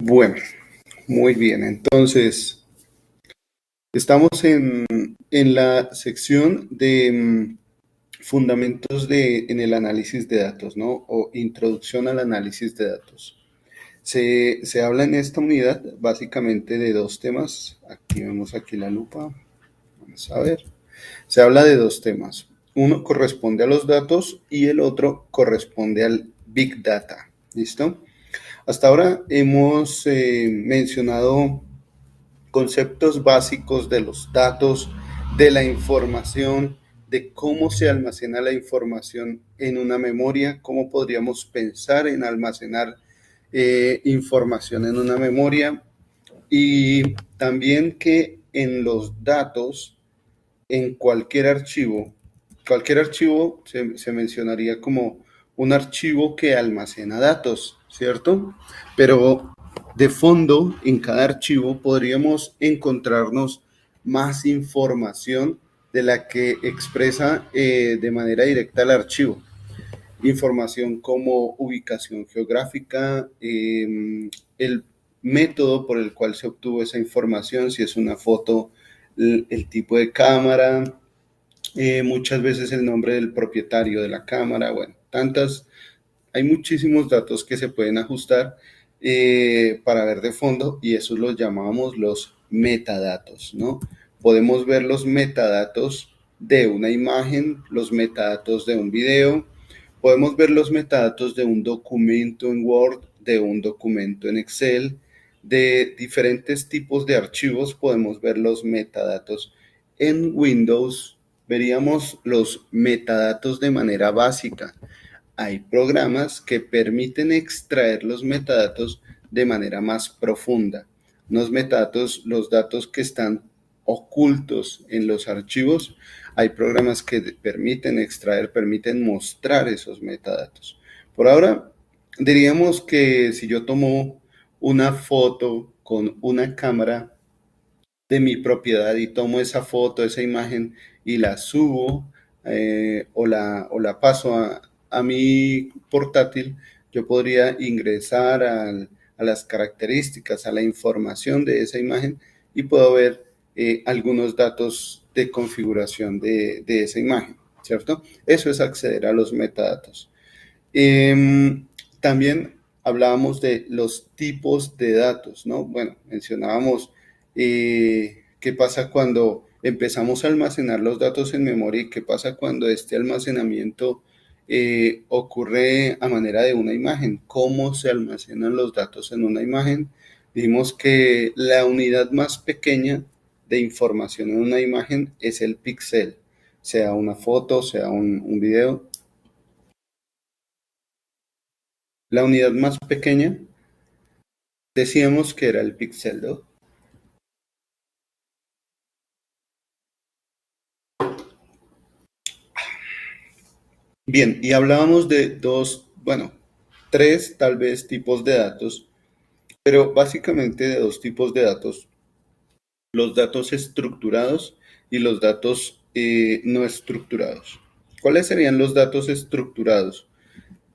Bueno, muy bien. Entonces, estamos en la sección de fundamentos en el análisis de datos, ¿no? O introducción al análisis de datos. Se habla en esta unidad básicamente de dos temas. Activemos aquí la lupa. Vamos a ver. Se habla de dos temas. Uno corresponde a los datos y el otro corresponde al Big Data. ¿Listo? Hasta ahora hemos mencionado conceptos básicos de los datos, de la información, de cómo se almacena la información en una memoria, cómo podríamos pensar en almacenar información en una memoria y también que en los datos, en cualquier archivo se mencionaría como un archivo que almacena datos, ¿cierto? Pero de fondo, en cada archivo podríamos encontrarnos más información de la que expresa de manera directa el archivo. Información como ubicación geográfica, el método por el cual se obtuvo esa información, si es una foto, el tipo de cámara, muchas veces el nombre del propietario de la cámara, bueno, hay muchísimos datos que se pueden ajustar para ver de fondo y eso los llamamos los metadatos, ¿no? Podemos ver los metadatos de una imagen, los metadatos de un video, podemos ver los metadatos de un documento en Word, de un documento en Excel, de diferentes tipos de archivos, podemos ver los metadatos en Windows, veríamos los metadatos de manera básica. Hay programas que permiten extraer los metadatos de manera más profunda. Los metadatos, los datos que están ocultos en los archivos, hay programas que permiten extraer, permiten mostrar esos metadatos. Por ahora, diríamos que si yo tomo una foto con una cámara de mi propiedad y tomo esa foto, esa imagen y la subo o la paso a mi portátil, yo podría ingresar a las características, a la información de esa imagen y puedo ver algunos datos de configuración de esa imagen, ¿cierto? Eso es acceder a los metadatos. También hablábamos de los tipos de datos, ¿no? Bueno, mencionábamos qué pasa cuando empezamos a almacenar los datos en memoria y qué pasa cuando este almacenamiento ocurre a manera de una imagen. ¿Cómo se almacenan los datos en una imagen? Dijimos que la unidad más pequeña de información en una imagen es el píxel, sea una foto, sea un video. La unidad más pequeña decíamos que era el píxel, ¿no? Bien, y hablábamos de dos, bueno, tres tal vez tipos de datos, pero básicamente de dos tipos de datos, los datos estructurados y los datos no estructurados. ¿Cuáles serían los datos estructurados?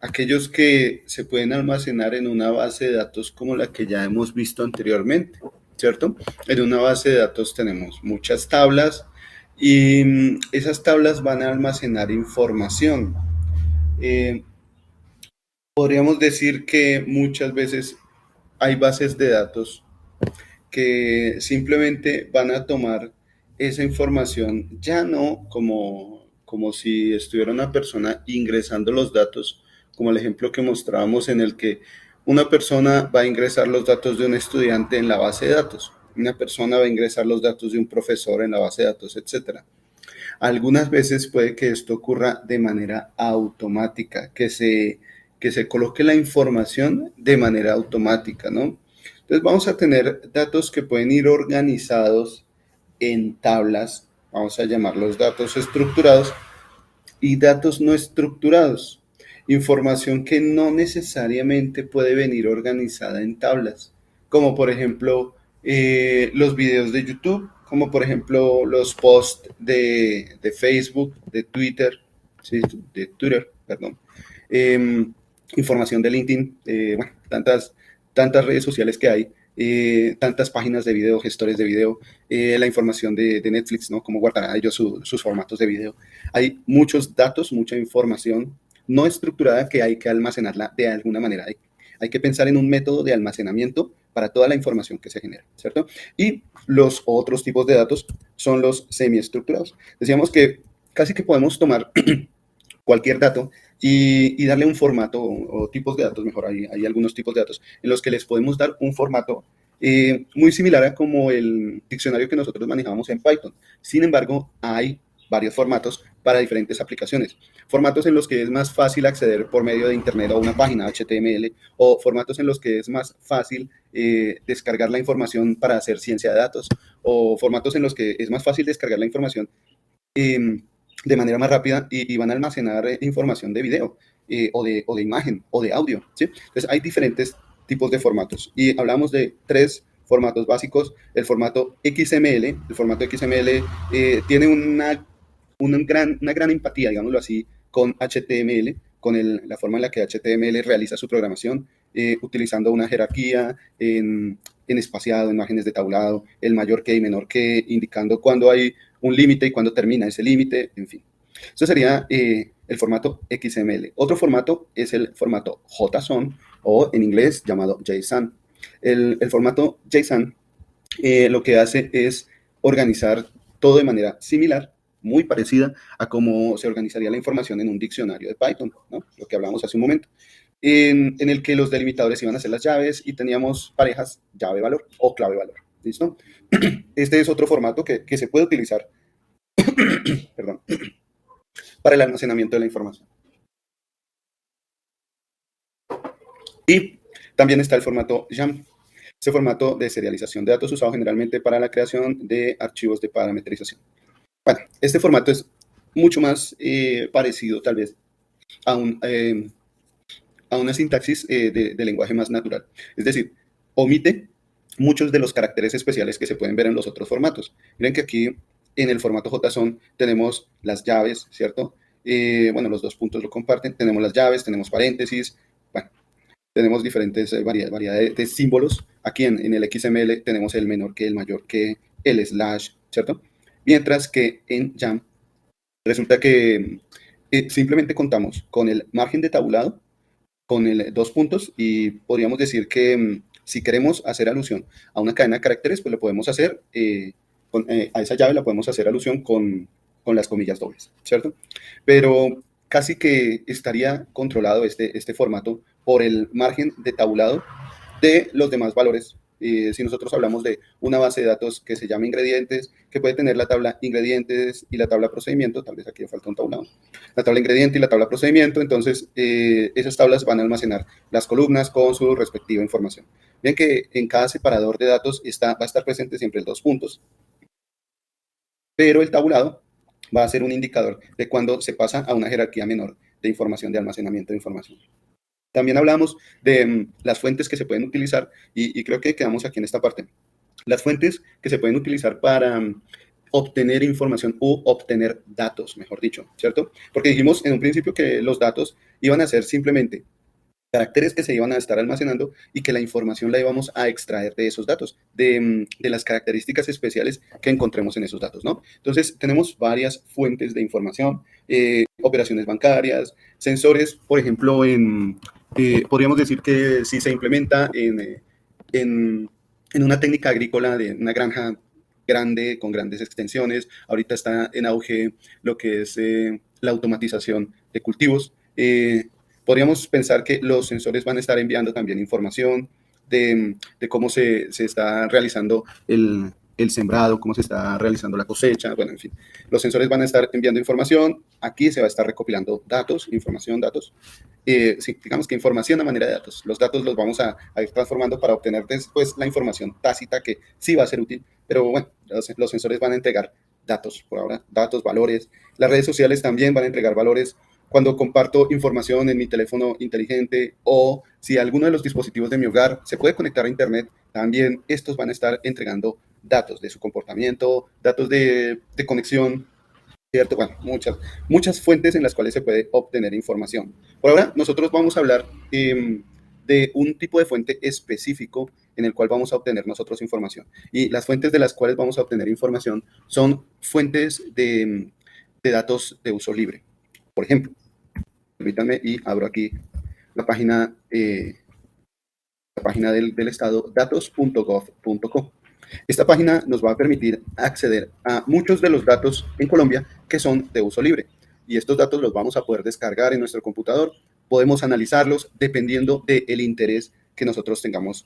Aquellos que se pueden almacenar en una base de datos como la que ya hemos visto anteriormente, ¿cierto? En una base de datos tenemos muchas tablas y esas tablas van a almacenar información. Eh, Podríamos decir que muchas veces hay bases de datos que simplemente van a tomar esa información, ya no como si estuviera una persona ingresando los datos, como el ejemplo que mostrábamos en el que una persona va a ingresar los datos de un estudiante en la base de datos, una persona va a ingresar los datos de un profesor en la base de datos, etcétera. Algunas veces puede que esto ocurra de manera automática, que se coloque la información de manera automática, ¿no? Entonces vamos a tener datos que pueden ir organizados en tablas, vamos a llamarlos datos estructurados, y datos no estructurados, información que no necesariamente puede venir organizada en tablas, como por ejemplo los videos de YouTube, como por ejemplo los posts de Facebook, de Twitter, ¿sí? De Twitter, perdón, información de LinkedIn, bueno, tantas redes sociales que hay, tantas páginas de video, gestores de video, la información de Netflix, ¿no? Cómo guardarán ellos sus formatos de video. Hay muchos datos, mucha información no estructurada que hay que almacenarla de alguna manera. Hay que pensar en un método de almacenamiento para toda la información que se genera, ¿cierto? Y los otros tipos de datos son los semiestructurados. Decíamos que casi que podemos tomar cualquier dato y darle un formato o tipos de datos, mejor, hay algunos tipos de datos en los que les podemos dar un formato muy similar a como el diccionario que nosotros manejamos en Python. Sin embargo, hay varios formatos para diferentes aplicaciones. Formatos en los que es más fácil acceder por medio de Internet a una página HTML, o formatos en los que es más fácil descargar la información para hacer ciencia de datos, o formatos en los que es más fácil descargar la información de manera más rápida y van a almacenar información de video o de imagen o de audio, ¿sí? Entonces hay diferentes tipos de formatos y hablamos de 3 formatos básicos. El formato XML. El formato XML tiene una gran empatía, digámoslo así, con HTML, con la forma en la que HTML realiza su programación, utilizando una jerarquía en espaciado, en márgenes de tablado, el mayor que y menor que, indicando cuándo hay un límite y cuándo termina ese límite, en fin. Eso sería el formato XML. Otro formato es el formato JSON, o en inglés llamado JSON. El formato JSON lo que hace es organizar todo de manera similar, muy parecida a cómo se organizaría la información en un diccionario de Python, ¿no? Lo que hablamos hace un momento, en el que los delimitadores iban a ser las llaves y teníamos parejas llave-valor o clave-valor. ¿Listo? Este es otro formato que se puede utilizar perdón, para el almacenamiento de la información. Y también está el formato YAML. Ese formato de serialización de datos usado generalmente para la creación de archivos de parametrización. Bueno, este formato es mucho más parecido tal vez a, a una sintaxis de lenguaje más natural. Es decir, omite muchos de los caracteres especiales que se pueden ver en los otros formatos. Miren que aquí en el formato JSON tenemos las llaves, ¿cierto? Bueno, los 2 puntos lo comparten. Tenemos las llaves, tenemos paréntesis, bueno, tenemos diferentes variedades de símbolos. Aquí en el XML tenemos el menor que, el mayor que, el slash, ¿cierto? Mientras que en YAML resulta que simplemente contamos con el margen de tabulado, con el 2 puntos, y podríamos decir que si queremos hacer alusión a una cadena de caracteres, pues lo podemos hacer, a esa llave la podemos hacer alusión con las comillas dobles, ¿cierto? Pero casi que estaría controlado este formato por el margen de tabulado de los demás valores. Si nosotros hablamos de una base de datos que se llama ingredientes, que puede tener la tabla ingredientes y la tabla procedimiento, tal vez aquí falta un tablado, la tabla ingrediente y la tabla procedimiento, entonces esas tablas van a almacenar las columnas con su respectiva información. Bien que en cada separador de datos va a estar presente siempre el 2 puntos, pero el tabulado va a ser un indicador de cuando se pasa a una jerarquía menor de información, de almacenamiento de información. También hablamos de las fuentes que se pueden utilizar y creo que quedamos aquí en esta parte. Las fuentes que se pueden utilizar para obtener información u obtener datos, mejor dicho, ¿cierto? Porque dijimos en un principio que los datos iban a ser simplemente caracteres que se iban a estar almacenando y que la información la íbamos a extraer de esos datos, de las características especiales que encontremos en esos datos, ¿no? Entonces, tenemos varias fuentes de información, operaciones bancarias, sensores, por ejemplo, podríamos decir que si se implementa en una técnica agrícola de una granja grande, con grandes extensiones, ahorita está en auge lo que es la automatización de cultivos, podríamos pensar que los sensores van a estar enviando también información de cómo se está realizando el sembrado, cómo se está realizando la cosecha, bueno, en fin. Los sensores van a estar enviando información, aquí se va a estar recopilando datos, información, datos. Sí, digamos que información a manera de datos. Los datos los vamos a ir transformando para obtener después la información tácita que sí va a ser útil, pero bueno, los sensores van a entregar datos por ahora, datos, valores. Las redes sociales también van a entregar valores. Cuando comparto información en mi teléfono inteligente o si alguno de los dispositivos de mi hogar se puede conectar a Internet, también estos van a estar entregando datos de su comportamiento, datos de conexión, ¿cierto? Bueno, muchas fuentes en las cuales se puede obtener información. Por ahora, nosotros vamos a hablar de un tipo de fuente específico en el cual vamos a obtener nosotros información. Y las fuentes de las cuales vamos a obtener información son fuentes de datos de uso libre. Por ejemplo, permítanme y abro aquí la página del Estado, datos.gov.co. Esta página nos va a permitir acceder a muchos de los datos en Colombia que son de uso libre. Y estos datos los vamos a poder descargar en nuestro computador. Podemos analizarlos dependiendo del interés que nosotros tengamos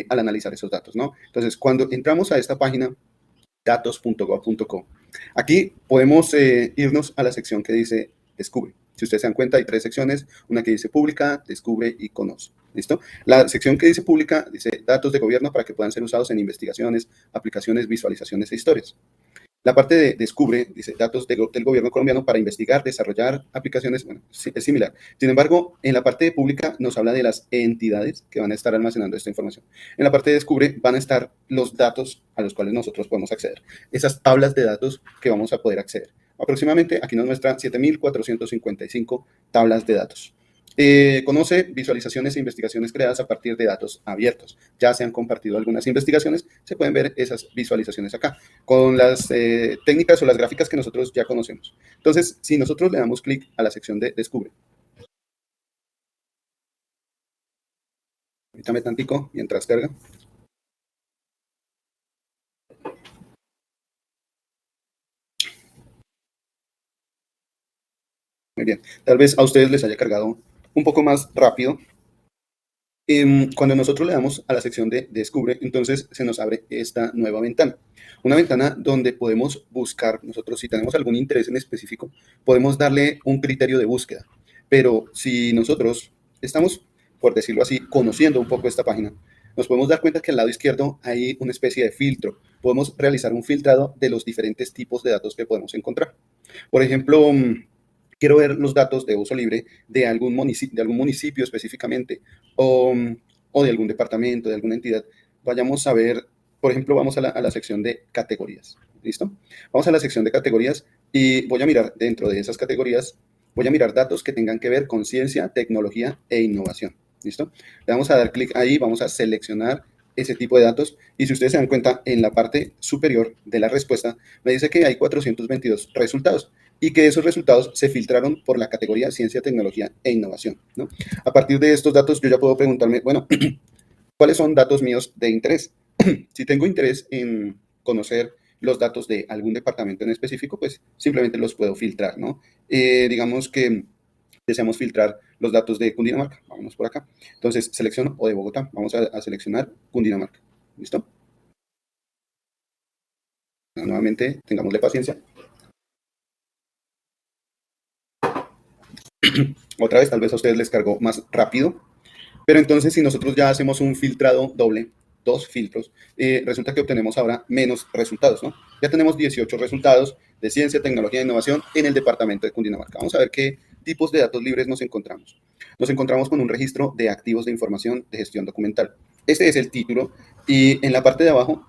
al analizar esos datos, ¿no? Entonces, cuando entramos a esta página, datos.gov.co, aquí podemos irnos a la sección que dice Descubre. Si ustedes se dan cuenta, hay 3 secciones, una que dice Pública, Descubre y Conoce. ¿Listo? La sección que dice Pública dice datos de gobierno para que puedan ser usados en investigaciones, aplicaciones, visualizaciones e historias. La parte de Descubre dice datos del gobierno colombiano para investigar, desarrollar aplicaciones, bueno, es similar. Sin embargo, en la parte de Pública nos habla de las entidades que van a estar almacenando esta información. En la parte de Descubre van a estar los datos a los cuales nosotros podemos acceder, esas tablas de datos que vamos a poder acceder. Aproximadamente, aquí nos muestra 7.455 tablas de datos. Conoce visualizaciones e investigaciones creadas a partir de datos abiertos. Ya se han compartido algunas investigaciones, se pueden ver esas visualizaciones acá, con las técnicas o las gráficas que nosotros ya conocemos. Entonces, si nosotros le damos clic a la sección de Descubre, permítame tantico mientras carga. Muy bien, tal vez a ustedes les haya cargado un poco más rápido. Cuando nosotros le damos a la sección de Descubre, entonces se nos abre esta nueva ventana. Una ventana donde podemos buscar, nosotros si tenemos algún interés en específico, podemos darle un criterio de búsqueda. Pero si nosotros estamos, por decirlo así, conociendo un poco esta página, nos podemos dar cuenta que al lado izquierdo hay una especie de filtro. Podemos realizar un filtrado de los diferentes tipos de datos que podemos encontrar. Por ejemplo, quiero ver los datos de uso libre de algún municipio específicamente o de algún departamento, de alguna entidad. Vayamos a ver, por ejemplo, vamos a la sección de categorías. ¿Listo? Vamos a la sección de categorías y voy a mirar dentro de esas categorías, voy a mirar datos que tengan que ver con ciencia, tecnología e innovación. ¿Listo? Le vamos a dar clic ahí, vamos a seleccionar ese tipo de datos y si ustedes se dan cuenta, en la parte superior de la respuesta me dice que hay 422 resultados y que esos resultados se filtraron por la categoría Ciencia, Tecnología e Innovación, ¿no? A partir de estos datos yo ya puedo preguntarme, bueno, ¿cuáles son datos míos de interés? Si tengo interés en conocer los datos de algún departamento en específico, pues simplemente los puedo filtrar, ¿no? Digamos que deseamos filtrar los datos de Cundinamarca, vámonos por acá. Entonces selecciono o de Bogotá, vamos a seleccionar Cundinamarca, ¿listo? Nuevamente, tengámosle paciencia. Otra vez, tal vez a ustedes les cargó más rápido, pero entonces si nosotros ya hacemos un filtrado doble, 2 filtros, resulta que obtenemos ahora menos resultados, ¿no? Ya tenemos 18 resultados de ciencia, tecnología e innovación en el departamento de Cundinamarca. Vamos a ver qué tipos de datos libres nos encontramos. Nos encontramos con un registro de activos de información de gestión documental. Este es el título y en la parte de abajo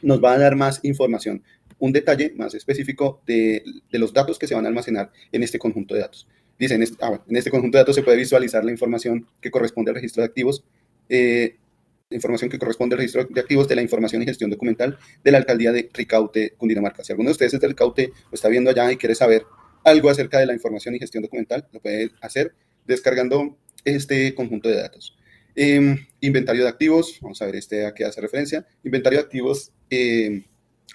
nos va a dar más información, un detalle más específico de los datos que se van a almacenar en este conjunto de datos. Dice, en este conjunto de datos se puede visualizar la información que corresponde al registro de activos, información que corresponde al registro de activos de la información y gestión documental de la alcaldía de Ricaute, Cundinamarca. Si alguno de ustedes es de Ricaute o está viendo allá y quiere saber algo acerca de la información y gestión documental, lo puede hacer descargando este conjunto de datos. Inventario de activos, vamos a ver a qué hace referencia. Inventario de activos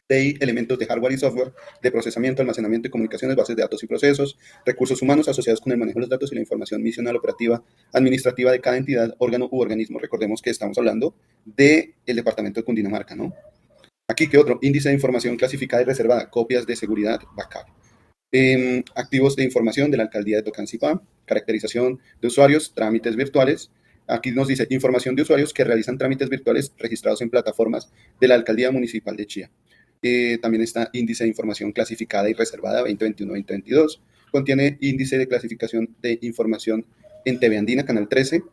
de elementos de hardware y software, de procesamiento, almacenamiento y comunicaciones, bases de datos y procesos, recursos humanos asociados con el manejo de los datos y la información misional, operativa, administrativa de cada entidad, órgano u organismo. Recordemos que estamos hablando del departamento de Cundinamarca, ¿no? Aquí, ¿qué otro? Índice de información clasificada y reservada, copias de seguridad, backup. Activos de información de la alcaldía de Tocancipá, caracterización de usuarios, trámites virtuales. Aquí nos dice información de usuarios que realizan trámites virtuales registrados en plataformas de la alcaldía municipal de Chía. También está índice de información clasificada y reservada 2021-2022. Contiene índice de clasificación de información en TV Andina, Canal 13.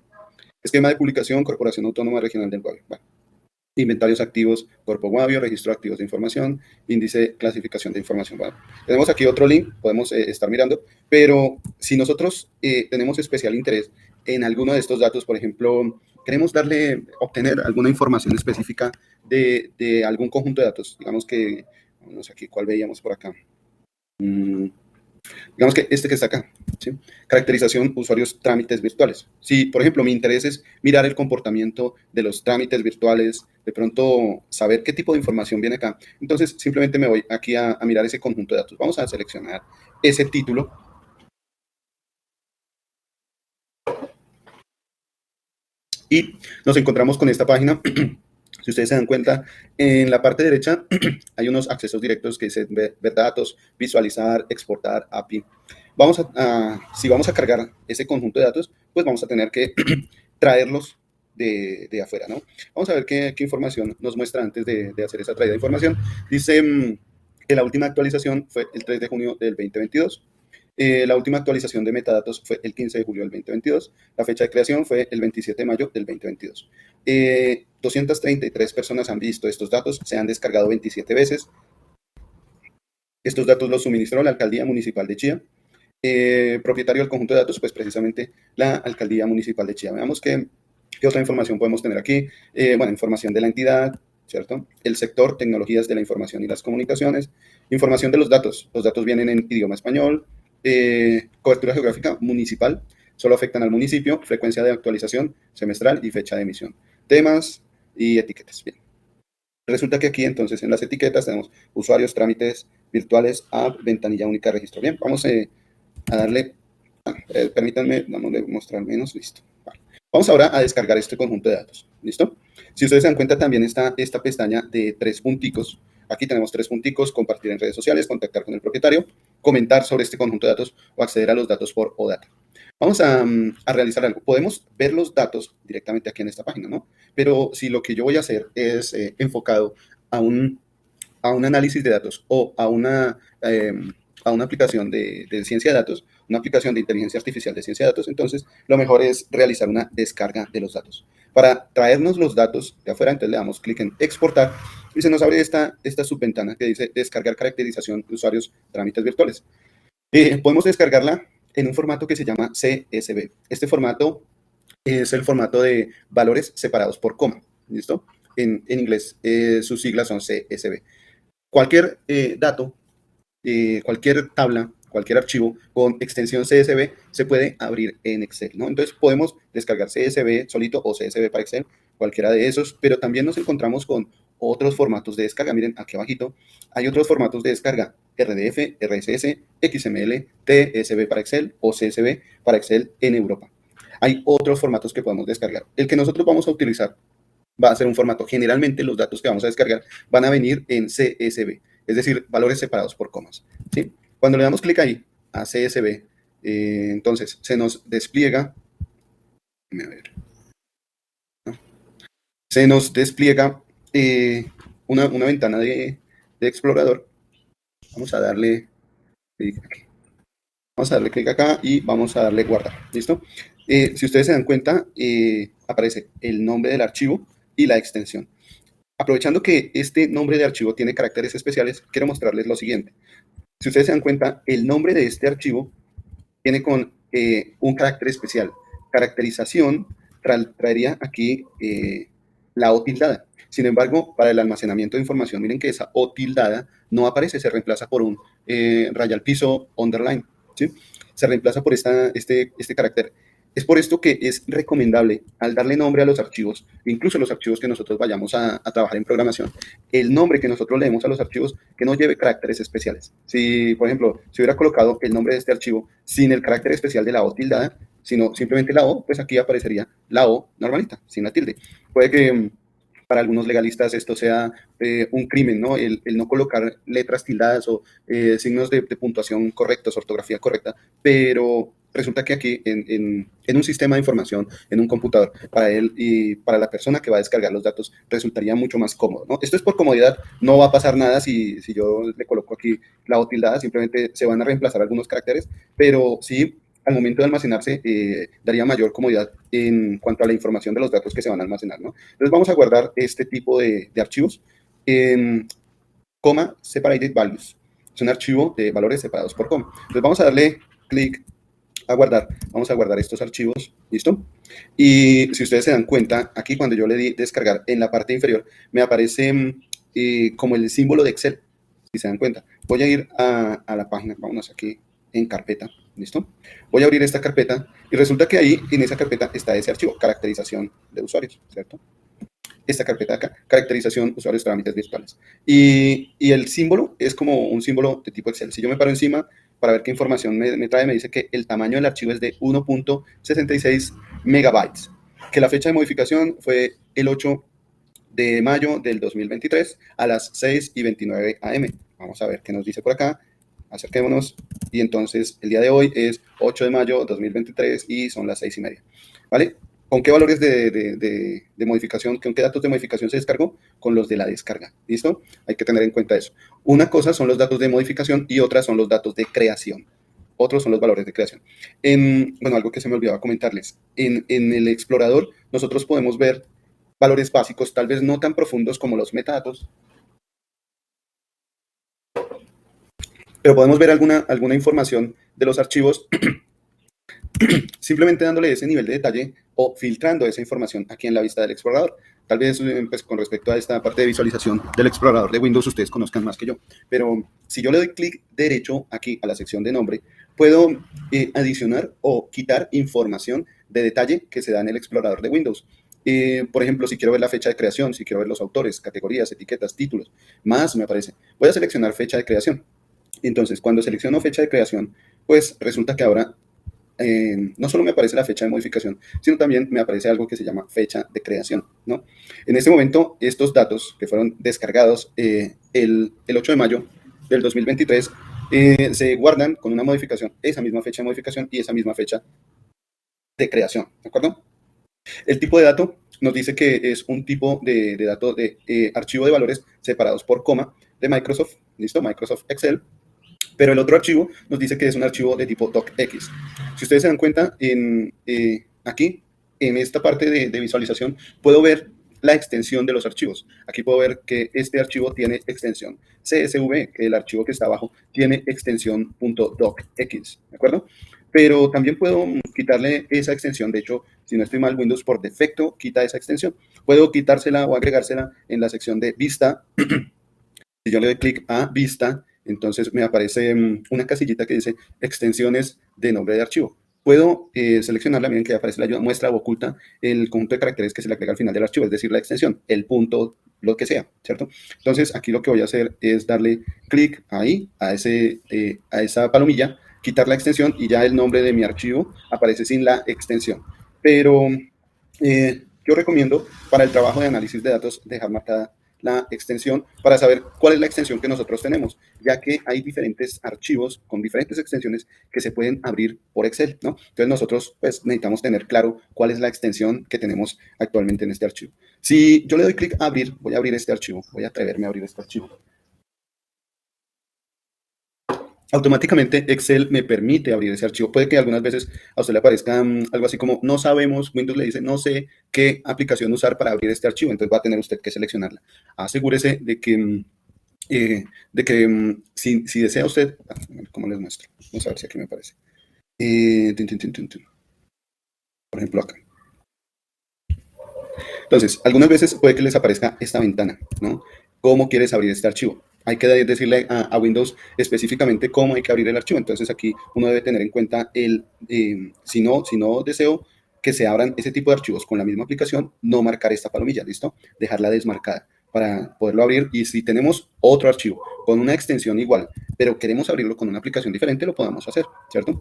Esquema de publicación, Corporación Autónoma Regional del Guavio. Bueno, inventarios activos, Corpo Guavio, registro de activos de información, índice de clasificación de información. Bueno, tenemos aquí otro link, podemos estar mirando, pero si nosotros tenemos especial interés en alguno de estos datos, por ejemplo, queremos obtener alguna información específica de algún conjunto de datos. Digamos que, no sé aquí, ¿cuál veíamos por acá? Digamos que este que está acá, ¿sí? Caracterización usuarios trámites virtuales. Si, por ejemplo, mi interés es mirar el comportamiento de los trámites virtuales, de pronto saber qué tipo de información viene acá, entonces simplemente me voy aquí a mirar ese conjunto de datos. Vamos a seleccionar ese título. Y nos encontramos con esta página. Si ustedes se dan cuenta, en la parte derecha hay unos accesos directos que dicen ver datos, visualizar, exportar, API. Si vamos a cargar ese conjunto de datos, pues vamos a tener que traerlos de afuera, ¿no? Vamos a ver qué información nos muestra antes de hacer esa traída de información. Dice que la última actualización fue el 3 de junio del 2022. La última actualización de metadatos fue el 15 de julio del 2022. La fecha de creación fue el 27 de mayo del 2022. 233 personas han visto estos datos, se han descargado 27 veces. Estos datos los suministró la Alcaldía Municipal de Chía. Propietario del conjunto de datos, pues precisamente la Alcaldía Municipal de Chía. Veamos qué otra información podemos tener aquí. Bueno, información de la entidad, ¿cierto? El sector, tecnologías de la información y las comunicaciones. Información de los datos. Los datos vienen en idioma español. Cobertura geográfica municipal, solo afectan al municipio, frecuencia de actualización semestral y fecha de emisión. Temas y etiquetas. Bien. Resulta que aquí entonces en las etiquetas tenemos usuarios, trámites virtuales, app, ventanilla única de registro. Bien, vamos a darle, permítanme, vamos a mostrar menos, listo. Vale. Vamos ahora a descargar este conjunto de datos, ¿listo? Si ustedes se dan cuenta también está esta pestaña de 3 punticos. Aquí tenemos 3 punticos, compartir en redes sociales, contactar con el propietario, comentar sobre este conjunto de datos o acceder a los datos por OData. Vamos a realizar algo. Podemos ver los datos directamente aquí en esta página, ¿no? Pero si lo que yo voy a hacer es enfocado a un análisis de datos o a una aplicación de ciencia de datos, una aplicación de inteligencia artificial de ciencia de datos, entonces lo mejor es realizar una descarga de los datos. Para traernos los datos de afuera, entonces le damos clic en exportar y se nos abre esta subventana que dice descargar caracterización de usuarios trámites virtuales. Podemos descargarla en un formato que se llama CSV. Este formato es el formato de valores separados por coma, ¿listo? En inglés sus siglas son CSV. Cualquier dato, cualquier tabla, cualquier archivo con extensión CSV se puede abrir en Excel, ¿no? Entonces podemos descargar CSV solito o CSV para Excel, cualquiera de esos, pero también nos encontramos con otros formatos de descarga. Miren, aquí abajito hay otros formatos de descarga: RDF, RSS, XML, TSV para Excel o CSV para Excel en Europa. Hay otros formatos que podemos descargar. El que nosotros vamos a utilizar va a ser un formato. Generalmente los datos que vamos a descargar van a venir en CSV, es decir, valores separados por comas, ¿sí? Cuando le damos clic ahí a CSV, entonces se nos despliega, a ver, ¿no? Se nos despliega una ventana de explorador. Vamos a darle clic aquí. Vamos a darle clic acá y vamos a darle guardar, ¿listo? Si ustedes se dan cuenta, aparece el nombre del archivo y la extensión. Aprovechando que este nombre de archivo tiene caracteres especiales, quiero mostrarles lo siguiente. Si ustedes se dan cuenta, el nombre de este archivo viene con un carácter especial. Caracterización traería aquí la O tildada. Sin embargo, para el almacenamiento de información, miren que esa O tildada no aparece, se reemplaza por un raya al piso, underline, ¿sí? Se reemplaza por este carácter. Es por esto que es recomendable, al darle nombre a los archivos, incluso los archivos que nosotros vayamos a trabajar en programación, el nombre que nosotros leemos a los archivos que no lleve caracteres especiales. Si, por ejemplo, si hubiera colocado el nombre de este archivo sin el carácter especial de la O tildada, sino simplemente la O, pues aquí aparecería la O normalita, sin la tilde. Puede que para algunos legalistas esto sea un crimen, ¿no? El no colocar letras tildadas o signos de puntuación correctos, ortografía correcta, pero resulta que aquí en un sistema de información, en un computador, para él y para la persona que va a descargar los datos, resultaría mucho más cómodo, ¿no? Esto es por comodidad, no va a pasar nada si yo le coloco aquí la O tildada, simplemente se van a reemplazar algunos caracteres, pero sí, al momento de almacenarse, daría mayor comodidad en cuanto a la información de los datos que se van a almacenar, ¿no? Entonces vamos a guardar este tipo de archivos en coma separated values. Es un archivo de valores separados por coma. Entonces vamos a darle clic a guardar. Vamos a guardar estos archivos. ¿Listo? Y si ustedes se dan cuenta, aquí cuando yo le di descargar en la parte inferior, me aparece como el símbolo de Excel, si se dan cuenta. Voy a ir a la página, vámonos aquí en carpeta, ¿listo? Voy a abrir esta carpeta y resulta que ahí en esa carpeta está ese archivo, caracterización de usuarios, ¿cierto? Esta carpeta de acá, caracterización, usuarios, trámites virtuales. Y el símbolo es como un símbolo de tipo Excel. Si yo me paro encima para ver qué información me trae, me dice que el tamaño del archivo es de 1.66 megabytes, que la fecha de modificación fue el 8 de mayo del 2023 a las 6:29 am. Vamos a ver qué nos dice por acá. Acerquémonos. Y entonces el día de hoy es 8 de mayo de 2023 y son las 6:30. ¿Vale? ¿Con qué valores de modificación, con qué datos de modificación se descargó? Con los de la descarga. ¿Listo? Hay que tener en cuenta eso. Una cosa son los datos de modificación y otra son los datos de creación. Otros son los valores de creación. Bueno, algo que se me olvidaba comentarles. En el explorador nosotros podemos ver valores básicos, tal vez no tan profundos como los metadatos, pero podemos ver alguna información de los archivos simplemente dándole ese nivel de detalle o filtrando esa información aquí en la vista del explorador. Tal vez pues, con respecto a esta parte de visualización del explorador de Windows ustedes conozcan más que yo, pero si yo le doy clic derecho aquí a la sección de nombre, puedo adicionar o quitar información de detalle que se da en el explorador de Windows. Por ejemplo, si quiero ver la fecha de creación, si quiero ver los autores, categorías, etiquetas, títulos, más me aparece. Voy a seleccionar fecha de creación. Entonces, cuando selecciono fecha de creación, pues resulta que ahora no solo me aparece la fecha de modificación, sino también me aparece algo que se llama fecha de creación, ¿no? En este momento, estos datos que fueron descargados el 8 de mayo del 2023 se guardan con una modificación, esa misma fecha de modificación y esa misma fecha de creación, ¿de acuerdo? El tipo de dato nos dice que es un tipo de dato de archivo de valores separados por coma de Microsoft, ¿listo? Microsoft Excel. Pero el otro archivo nos dice que es un archivo de tipo docx. Si ustedes se dan cuenta, aquí, en esta parte de visualización, puedo ver la extensión de los archivos. Aquí puedo ver que este archivo tiene extensión CSV, que el archivo que está abajo tiene extensión .docx, ¿de acuerdo? Pero también puedo quitarle esa extensión. De hecho, si no estoy mal, Windows por defecto quita esa extensión. Puedo quitársela o agregársela en la sección de vista. Si yo le doy clic a vista, entonces me aparece una casillita que dice extensiones de nombre de archivo. Puedo seleccionarla, miren que aparece la ayuda, muestra o oculta el conjunto de caracteres que se le agrega al final del archivo, es decir, la extensión, el punto, lo que sea, ¿cierto? Entonces aquí lo que voy a hacer es darle clic ahí, a esa palomilla, quitar la extensión y ya el nombre de mi archivo aparece sin la extensión. Pero yo recomiendo para el trabajo de análisis de datos dejar marcada la extensión para saber cuál es la extensión que nosotros tenemos, ya que hay diferentes archivos con diferentes extensiones que se pueden abrir por Excel, ¿no? Entonces nosotros pues necesitamos tener claro cuál es la extensión que tenemos actualmente en este archivo. Si yo le doy clic a abrir, voy a abrir este archivo, voy a atreverme a abrir este archivo. Automáticamente Excel me permite abrir ese archivo. Puede que algunas veces a usted le aparezca algo así como no sabemos, Windows le dice no sé qué aplicación usar para abrir este archivo, entonces va a tener usted que seleccionarla. Asegúrese de que si desea usted, ¿cómo les muestro? Vamos a ver si aquí me aparece. Por ejemplo acá. Entonces, algunas veces puede que les aparezca esta ventana, ¿no? ¿Cómo quieres abrir este archivo? Hay que decirle a Windows específicamente cómo hay que abrir el archivo. Entonces aquí uno debe tener en cuenta si no deseo que se abran ese tipo de archivos con la misma aplicación, no marcar esta palomilla, ¿listo? Dejarla desmarcada para poderlo abrir. Y si tenemos otro archivo con una extensión igual, pero queremos abrirlo con una aplicación diferente, lo podamos hacer, ¿cierto?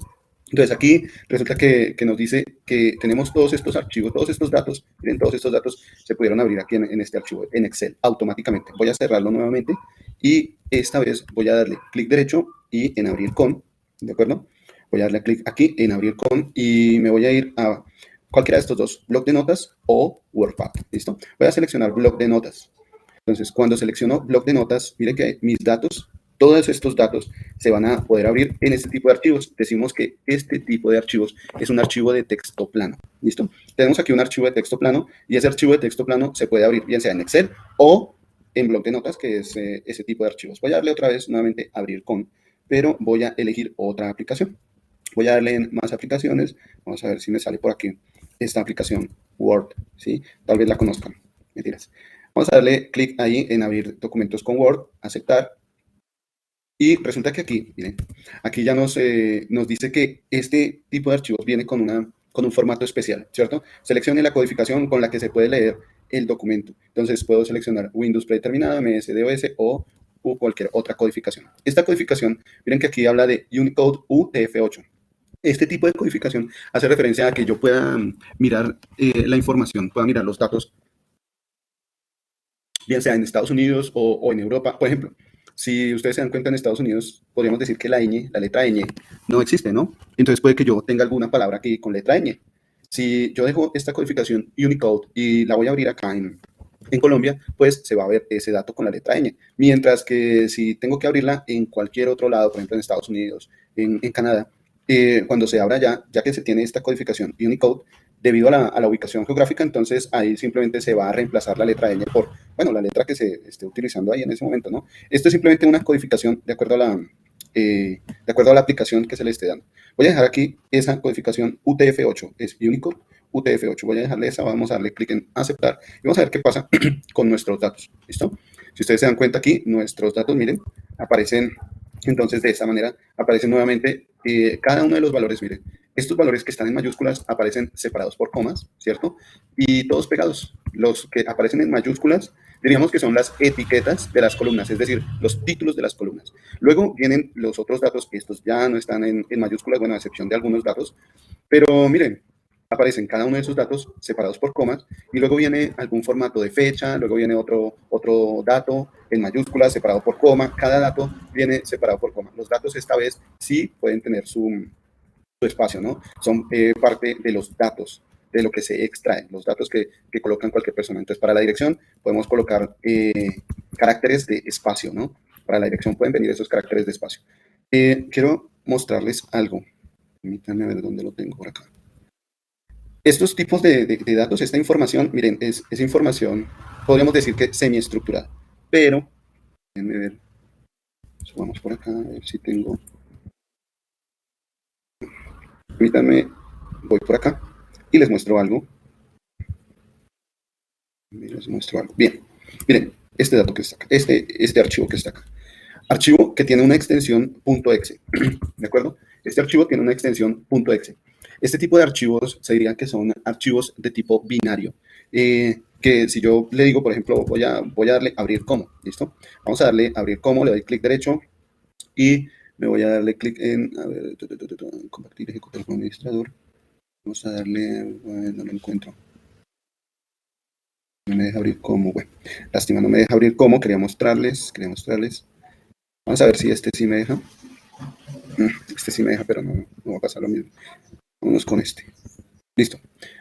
Entonces aquí resulta que nos dice que tenemos todos estos archivos, todos estos datos, miren, todos estos datos se pudieron abrir aquí en este archivo, en Excel, automáticamente. Voy a cerrarlo nuevamente y esta vez voy a darle clic derecho y en abrir con, ¿de acuerdo? Voy a darle clic aquí en abrir con y me voy a ir a cualquiera de estos dos, bloc de notas o WordPad, ¿listo? Voy a seleccionar bloc de notas. Entonces, cuando selecciono bloc de notas, miren que mis datos, todos estos datos se van a poder abrir en este tipo de archivos. Decimos que este tipo de archivos es un archivo de texto plano. ¿Listo? Tenemos aquí un archivo de texto plano y ese archivo de texto plano se puede abrir bien sea en Excel o en bloc de notas, que es ese tipo de archivos. Voy a darle otra vez nuevamente abrir con, pero voy a elegir otra aplicación. Voy a darle en más aplicaciones. Vamos a ver si me sale por aquí esta aplicación Word, ¿sí? Tal vez la conozcan, mentiras. Vamos a darle clic ahí en abrir documentos con Word, aceptar. Y resulta que aquí, miren, aquí ya nos dice que este tipo de archivos viene con un formato especial, ¿cierto? Seleccione la codificación con la que se puede leer el documento. Entonces puedo seleccionar Windows predeterminado, MS-DOS o cualquier otra codificación. Esta codificación, miren que aquí habla de Unicode UTF-8. Este tipo de codificación hace referencia a que yo pueda mirar la información, pueda mirar los datos, bien sea en Estados Unidos o en Europa. Por ejemplo, si ustedes se dan cuenta, en Estados Unidos podríamos decir que la letra ñ, no existe, ¿no? Entonces puede que yo tenga alguna palabra aquí con letra ñ. Si yo dejo esta codificación Unicode y la voy a abrir acá en Colombia, pues se va a ver ese dato con la letra ñ. Mientras que si tengo que abrirla en cualquier otro lado, por ejemplo en Estados Unidos, en Canadá, cuando se abra ya que se tiene esta codificación Unicode, debido a la ubicación geográfica, entonces ahí simplemente se va a reemplazar la letra ñ por, bueno, la letra que se esté utilizando ahí en ese momento, ¿no? Esto es simplemente una codificación de acuerdo a la aplicación que se le esté dando. Voy a dejar aquí esa codificación UTF-8, es Unicode UTF-8. Voy a dejarle esa, vamos a darle clic en aceptar y vamos a ver qué pasa con nuestros datos. ¿Listo? Si ustedes se dan cuenta aquí, nuestros datos, miren, aparecen entonces de esta manera, aparecen nuevamente cada uno de los valores, miren. Estos valores que están en mayúsculas aparecen separados por comas, ¿cierto? Y todos pegados. Los que aparecen en mayúsculas, diríamos que son las etiquetas de las columnas, es decir, los títulos de las columnas. Luego vienen los otros datos, que estos ya no están en mayúsculas, bueno, a excepción de algunos datos, pero miren, aparecen cada uno de esos datos separados por comas y luego viene algún formato de fecha, luego viene otro dato en mayúsculas separado por coma, cada dato viene separado por coma. Los datos esta vez sí pueden tener su espacio, ¿no? Son parte de los datos, de lo que se extrae, los datos que colocan cualquier persona. Entonces, para la dirección podemos colocar caracteres de espacio, ¿no? Para la dirección pueden venir esos caracteres de espacio. Quiero mostrarles algo. Permítanme ver dónde lo tengo por acá. Estos tipos de datos, esta información, miren, es información, podríamos decir que semiestructurada, pero, déjenme ver, subamos por acá, a ver si tengo, permítanme, voy por acá y les muestro algo. Les muestro algo. Bien, miren, este dato que está acá, este archivo que está acá. Archivo que tiene una extensión .exe, ¿de acuerdo? Este archivo tiene una extensión .exe. Este tipo de archivos se dirían que son archivos de tipo binario. Que si yo le digo, por ejemplo, voy a darle abrir como, ¿listo? Vamos a darle abrir como, le doy clic derecho y me voy a darle clic en, a ver, compartir, ejecutar como administrador. Vamos a darle, bueno, no lo encuentro. No me deja abrir como, bueno, lástima, no me deja abrir como, quería mostrarles. Vamos a ver si este sí me deja. Este sí me deja, pero no va a pasar lo mismo. Vámonos con este. Listo.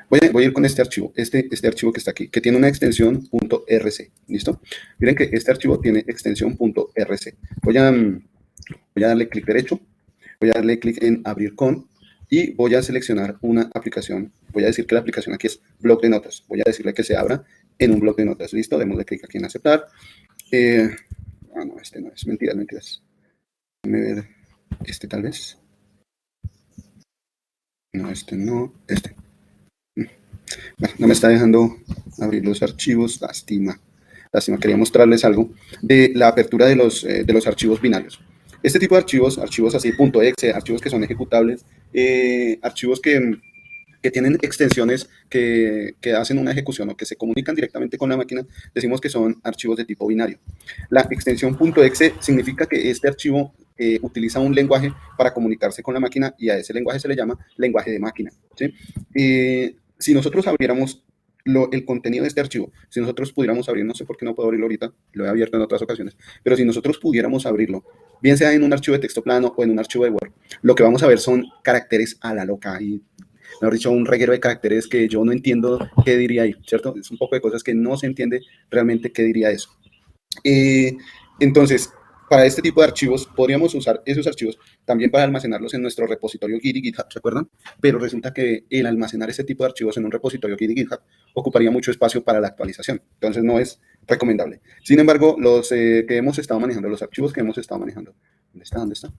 Voy a ir con este archivo, este archivo que está aquí, que tiene una extensión .rc. ¿Listo? Miren que este archivo tiene extensión .rc. Voy a darle clic derecho, voy a darle clic en abrir con y voy a seleccionar una aplicación. Voy a decir que la aplicación aquí es bloc de notas. Voy a decirle que se abra en un bloc de notas. ¿Listo? Démosle clic aquí en aceptar. No, este no es. Mentiras. Déjame ver. Este tal vez. No, este no. Este. Bueno, no me está dejando abrir los archivos. Lástima. Quería mostrarles algo de la apertura de los archivos binarios. Este tipo de archivos así, .exe, archivos que son ejecutables, archivos que tienen extensiones que hacen una ejecución o que se comunican directamente con la máquina, decimos que son archivos de tipo binario. La extensión .exe significa que este archivo utiliza un lenguaje para comunicarse con la máquina y a ese lenguaje se le llama lenguaje de máquina, ¿sí? Si nosotros abriéramos el contenido de este archivo, si nosotros pudiéramos abrir, no sé por qué no puedo abrirlo ahorita, lo he abierto en otras ocasiones, pero si nosotros pudiéramos abrirlo, bien sea en un archivo de texto plano o en un archivo de Word, lo que vamos a ver son caracteres a la loca y, mejor dicho, un reguero de caracteres que yo no entiendo qué diría ahí, ¿cierto? Es un poco de cosas que no se entiende realmente qué diría eso. Entonces, para este tipo de archivos, podríamos usar esos archivos también para almacenarlos en nuestro repositorio Git y GitHub, ¿se acuerdan? Pero resulta que el almacenar ese tipo de archivos en un repositorio Git y GitHub ocuparía mucho espacio para la actualización, entonces no es recomendable. Sin embargo, los archivos que hemos estado manejando, ¿dónde está?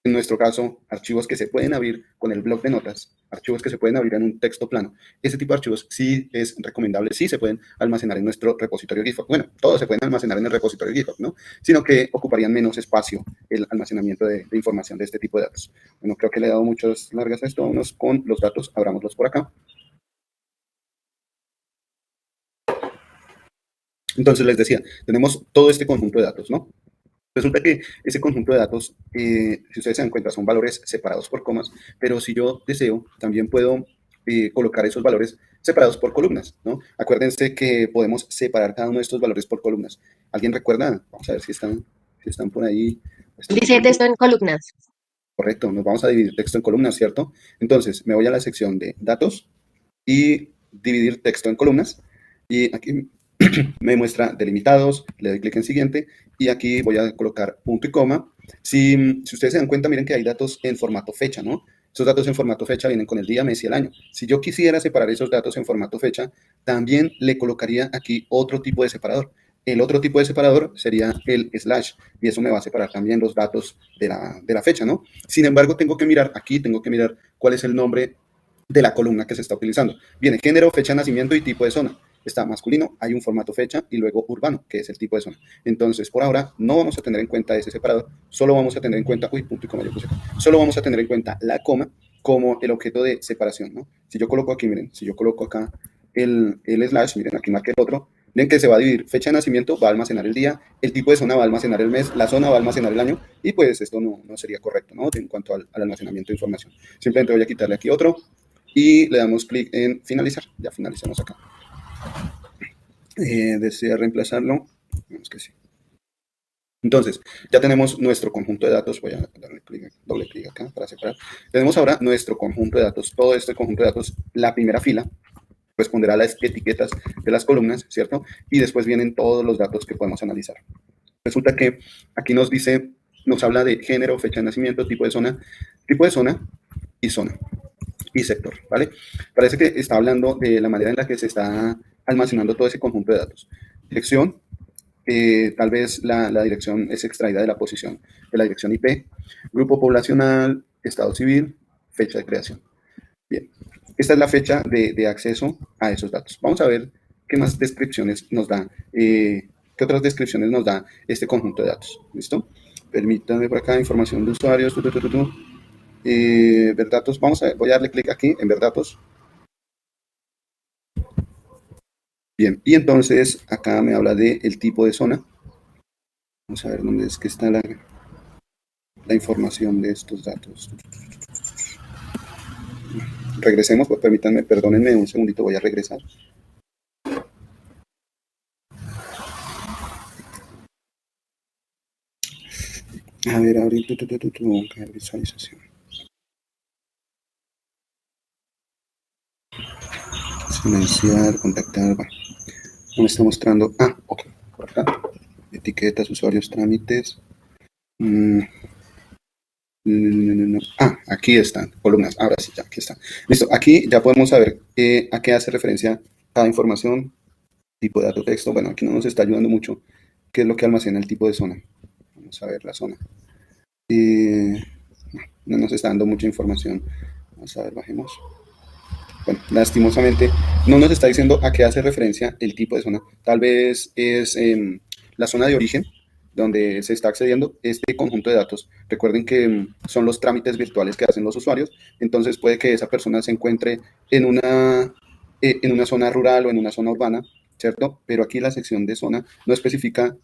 En nuestro caso, archivos que se pueden abrir con el bloc de notas, archivos que se pueden abrir en un texto plano. Ese tipo de archivos sí es recomendable, sí se pueden almacenar en nuestro repositorio GitHub. Bueno, todos se pueden almacenar en el repositorio GitHub, ¿no? Sino que ocuparían menos espacio el almacenamiento de información de este tipo de datos. Bueno, creo que le he dado muchas largas a esto. Vámonos con los datos, abrámoslos por acá. Entonces les decía, tenemos todo este conjunto de datos, ¿no? Resulta que ese conjunto de datos, si ustedes se dan cuenta, son valores separados por comas, pero si yo deseo, también puedo colocar esos valores separados por columnas, ¿no? Acuérdense que podemos separar cada uno de estos valores por columnas. ¿Alguien recuerda? Vamos a ver si están por ahí. Dice texto en columnas. Correcto, nos vamos a dividir texto en columnas, ¿cierto? Entonces, me voy a la sección de datos y dividir texto en columnas. Y aquí me muestra delimitados, le doy clic en siguiente y aquí voy a colocar punto y coma. Si ustedes se dan cuenta, miren que hay datos en formato fecha, ¿no? Esos datos en formato fecha vienen con el día, mes y el año. Si yo quisiera separar esos datos en formato fecha, también le colocaría aquí otro tipo de separador. El otro tipo de separador sería el slash y eso me va a separar también los datos de la fecha, ¿no? Sin embargo, tengo que mirar cuál es el nombre de la columna que se está utilizando. Viene género, fecha de nacimiento y tipo de zona. Está masculino, hay un formato fecha y luego urbano, que es el tipo de zona. Entonces, por ahora, no vamos a tener en cuenta ese separador, solo vamos a tener en cuenta, punto y coma, yo puse acá. Solo vamos a tener en cuenta la coma como el objeto de separación, ¿no? Si yo coloco aquí, miren, si yo coloco acá el slash, miren, aquí marqué el otro, ven que se va a dividir fecha de nacimiento, va a almacenar el día, el tipo de zona va a almacenar el mes, la zona va a almacenar el año, y pues esto no sería correcto, ¿no? En cuanto al almacenamiento de información. Simplemente voy a quitarle aquí otro, y le damos clic en finalizar. Ya finalizamos acá. ¿Desea reemplazarlo? Vemos que sí. Entonces, ya tenemos nuestro conjunto de datos. Voy a darle doble clic acá para separar. Tenemos ahora nuestro conjunto de datos. Todo este conjunto de datos, la primera fila responderá a las etiquetas de las columnas, ¿cierto? Y después vienen todos los datos que podemos analizar. Resulta que aquí nos habla de género, fecha de nacimiento, tipo de zona y zona. Y sector, ¿vale? Parece que está hablando de la manera en la que se está almacenando todo ese conjunto de datos. Dirección, tal vez la dirección es extraída de la posición de la dirección IP, grupo poblacional, estado civil, fecha de creación. Bien, esta es la fecha de acceso a esos datos. Vamos a ver qué más descripciones nos da, qué otras descripciones nos da este conjunto de datos. ¿Listo? Permítanme por acá, información de usuarios, ver datos, voy a darle clic aquí en ver datos. Bien, y entonces acá me habla del tipo de zona. Vamos a ver dónde es que está la información de estos datos. Regresemos, pues permítanme, perdónenme un segundito, voy a regresar. A ver, abrir visualización. Silenciar, contactar, bueno, no me está mostrando. Ok, por acá. Etiquetas, usuarios, trámites. Aquí están, columnas. Ahora sí, ya, aquí están. Listo, aquí ya podemos saber a qué hace referencia cada información, tipo de dato texto. Bueno, aquí no nos está ayudando mucho qué es lo que almacena el tipo de zona. Vamos a ver la zona. No nos está dando mucha información. Vamos a ver, bajemos. Bueno, lastimosamente no nos está diciendo a qué hace referencia el tipo de zona. Tal vez es la zona de origen donde se está accediendo este conjunto de datos. Recuerden que son los trámites virtuales que hacen los usuarios, entonces puede que esa persona se encuentre en una zona rural o en una zona urbana, ¿cierto? Pero aquí la sección de zona no especifica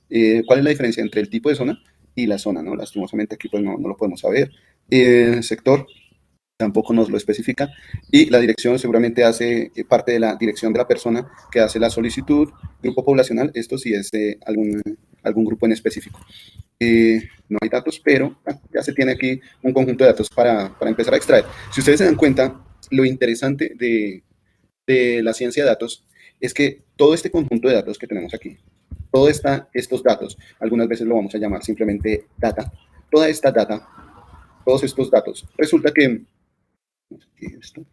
cuál es la diferencia entre el tipo de zona y la zona, ¿no? Lastimosamente aquí pues no lo podemos saber. Sector tampoco nos lo especifica, y la dirección seguramente hace parte de la dirección de la persona que hace la solicitud. Grupo poblacional, esto sí es de algún grupo en específico. No hay datos, pero ya se tiene aquí un conjunto de datos para empezar a extraer. Si ustedes se dan cuenta, lo interesante de la ciencia de datos es que todo este conjunto de datos que tenemos aquí, todos estos datos, algunas veces lo vamos a llamar simplemente data, toda esta data, todos estos datos, resulta que esto.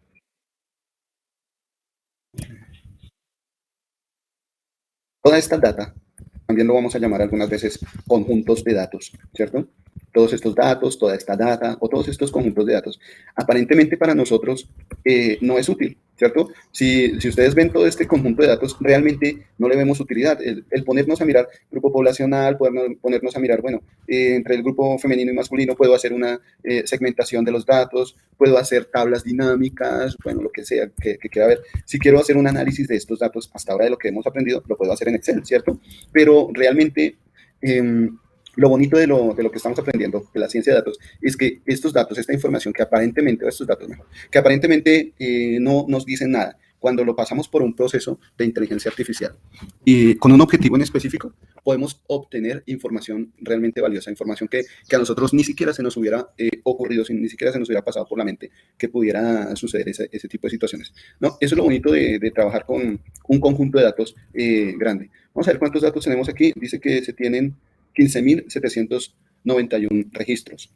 Toda esta data, también lo vamos a llamar algunas veces conjuntos de datos, ¿cierto? todos estos datos, toda esta data o todos estos conjuntos de datos. Aparentemente para nosotros no es útil, ¿cierto? Si ustedes ven todo este conjunto de datos, realmente no le vemos utilidad. El ponernos a mirar grupo poblacional, ponernos a mirar, bueno, entre el grupo femenino y masculino puedo hacer una segmentación de los datos, puedo hacer tablas dinámicas, bueno, lo que sea que quiera ver. Si quiero hacer un análisis de estos datos, hasta ahora de lo que hemos aprendido, lo puedo hacer en Excel, ¿cierto? Pero realmente lo bonito de lo que estamos aprendiendo de la ciencia de datos es que estos datos, esta información que aparentemente, o estos datos mejor, que aparentemente no nos dicen nada, cuando lo pasamos por un proceso de inteligencia artificial y con un objetivo en específico, podemos obtener información realmente valiosa, información que a nosotros ni siquiera se nos hubiera ocurrido, ni siquiera se nos hubiera pasado por la mente que pudiera suceder ese tipo de situaciones, ¿no? Eso es lo bonito de trabajar con un conjunto de datos grande. Vamos a ver cuántos datos tenemos aquí. Dice que se tienen 15.791 registros.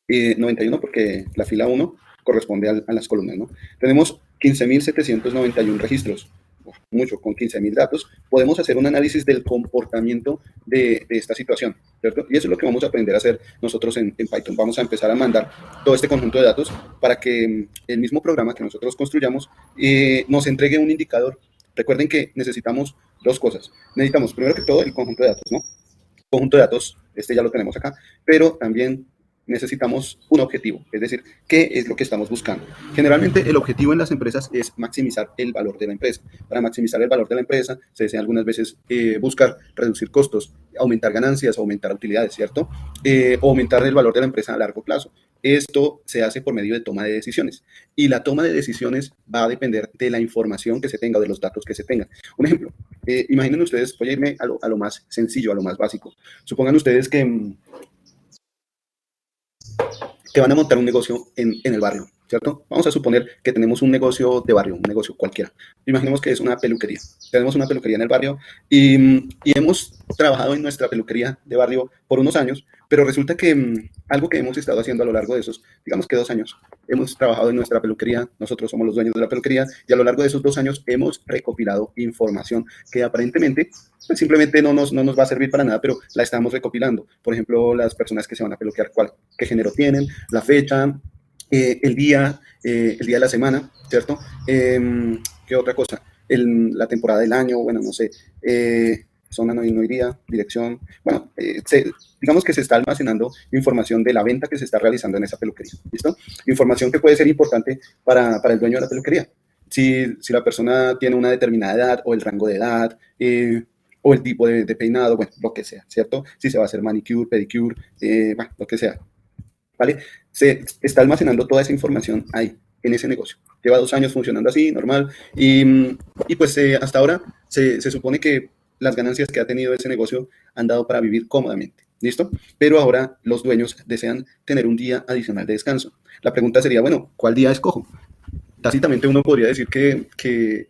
91 porque la fila 1 corresponde a las columnas, ¿no? Tenemos 15.791 registros. Mucho, con 15.000 datos, podemos hacer un análisis del comportamiento de esta situación, ¿cierto? Y eso es lo que vamos a aprender a hacer nosotros en Python. Vamos a empezar a mandar todo este conjunto de datos para que el mismo programa que nosotros construyamos nos entregue un indicador. Recuerden que necesitamos dos cosas. Necesitamos, primero que todo, el conjunto de datos, ¿no? Conjunto de datos, este ya lo tenemos acá, pero también necesitamos un objetivo, es decir, ¿qué es lo que estamos buscando? Generalmente el objetivo en las empresas es maximizar el valor de la empresa. Para maximizar el valor de la empresa se desea algunas veces buscar reducir costos, aumentar ganancias, aumentar utilidades, ¿cierto? O aumentar el valor de la empresa a largo plazo. Esto se hace por medio de toma de decisiones y la toma de decisiones va a depender de la información que se tenga, de los datos que se tengan. Un ejemplo, imaginen ustedes, voy a irme a lo más sencillo, a lo más básico. Supongan ustedes que van a montar un negocio en el barrio, ¿cierto? Vamos a suponer que tenemos un negocio de barrio, un negocio cualquiera. Imaginemos que es una peluquería. Tenemos una peluquería en el barrio y hemos trabajado en nuestra peluquería de barrio por unos años, pero resulta que algo que hemos estado haciendo a lo largo de esos, digamos que 2 años, hemos trabajado en nuestra peluquería, nosotros somos los dueños de la peluquería, y a lo largo de esos 2 años hemos recopilado información que aparentemente pues simplemente no nos va a servir para nada, pero la estamos recopilando. Por ejemplo, las personas que se van a peluquear, qué género tienen, la fecha, el día de la semana, ¿cierto? ¿Qué otra cosa? La temporada del año, bueno, no sé, zona no iría, dirección, bueno, digamos que se está almacenando información de la venta que se está realizando en esa peluquería, ¿listo? Información que puede ser importante para el dueño de la peluquería. Si la persona tiene una determinada edad o el rango de edad, o el tipo de peinado, bueno, lo que sea, ¿cierto? Si se va a hacer manicure, pedicure, bueno, lo que sea, ¿vale? Se está almacenando toda esa información ahí, en ese negocio. Lleva 2 años funcionando así, normal, y pues hasta ahora se supone que las ganancias que ha tenido ese negocio han dado para vivir cómodamente, ¿listo? Pero ahora los dueños desean tener un día adicional de descanso. La pregunta sería, bueno, ¿cuál día escojo? Tácitamente uno podría decir que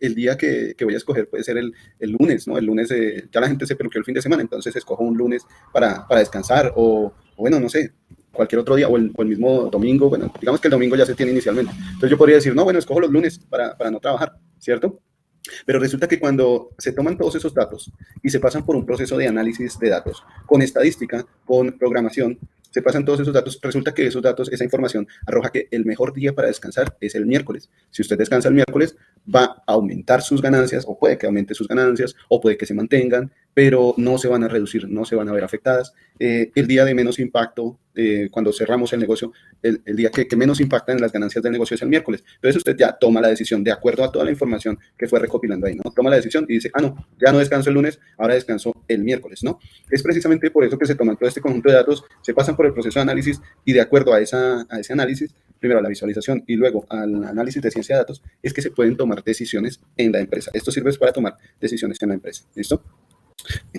el día que voy a escoger puede ser el lunes, ¿no? El lunes ya la gente se peluqueó el fin de semana, entonces escojo un lunes para descansar o bueno, no sé, cualquier otro día o el mismo domingo, bueno, digamos que el domingo ya se tiene inicialmente. Entonces yo podría decir, no, bueno, escojo los lunes para no trabajar, ¿cierto? Pero resulta que cuando se toman todos esos datos y se pasan por un proceso de análisis de datos, con estadística, con programación, se pasan todos esos datos, resulta que esos datos, esa información arroja que el mejor día para descansar es el miércoles. Si usted descansa el miércoles, va a aumentar sus ganancias, o puede que aumente sus ganancias, o puede que se mantengan, pero no se van a reducir, no se van a ver afectadas. El día de menos impacto, cuando cerramos el negocio, el día que menos impacta en las ganancias del negocio es el miércoles. Entonces usted ya toma la decisión de acuerdo a toda la información que fue recopilando ahí, ¿no? Toma la decisión y dice, no, ya no descanso el lunes, ahora descanso el miércoles, ¿no? Es precisamente por eso que se toman todo este conjunto de datos, se pasan por el proceso de análisis y de acuerdo a ese análisis, primero a la visualización y luego al análisis de ciencia de datos, es que se pueden tomar decisiones en la empresa. Esto sirve para tomar decisiones en la empresa, ¿listo?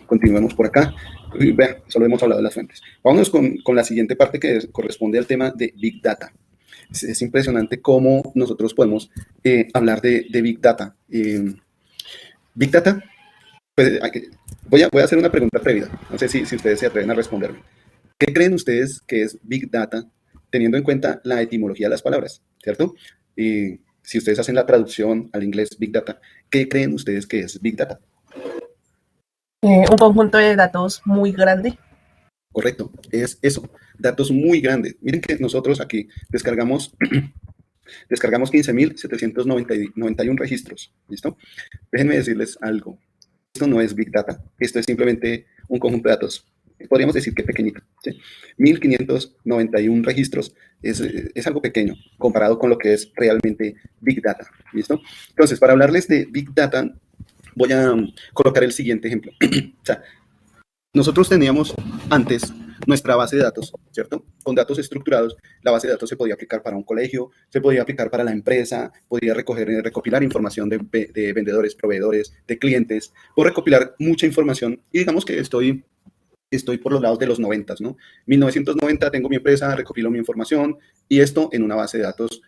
Continuemos por acá. Vean, solo hemos hablado de las fuentes. Vámonos con la siguiente parte que corresponde al tema de Big Data. Es impresionante cómo nosotros podemos hablar de Big Data. Big Data, pues, voy a hacer una pregunta previa. No sé si ustedes se atreven a responderme. ¿Qué creen ustedes que es Big Data teniendo en cuenta la etimología de las palabras? ¿Cierto? Si ustedes hacen la traducción al inglés Big Data, ¿qué creen ustedes que es Big Data? Un conjunto de datos muy grande. Correcto, es eso, datos muy grandes. Miren que nosotros aquí descargamos 15.791 registros, ¿listo? Déjenme decirles algo. Esto no es Big Data, esto es simplemente un conjunto de datos. Podríamos decir que pequeñito, ¿sí? 1.591 registros es algo pequeño comparado con lo que es realmente Big Data, ¿listo? Entonces, para hablarles de Big Data, voy a colocar el siguiente ejemplo. O sea, nosotros teníamos antes nuestra base de datos, ¿cierto? Con datos estructurados, la base de datos se podía aplicar para un colegio, se podía aplicar para la empresa, podía recopilar información de vendedores, proveedores, de clientes, puedo recopilar mucha información y digamos que estoy por los lados de los 90, ¿no? 1990 tengo mi empresa, recopilo mi información y esto en una base de datos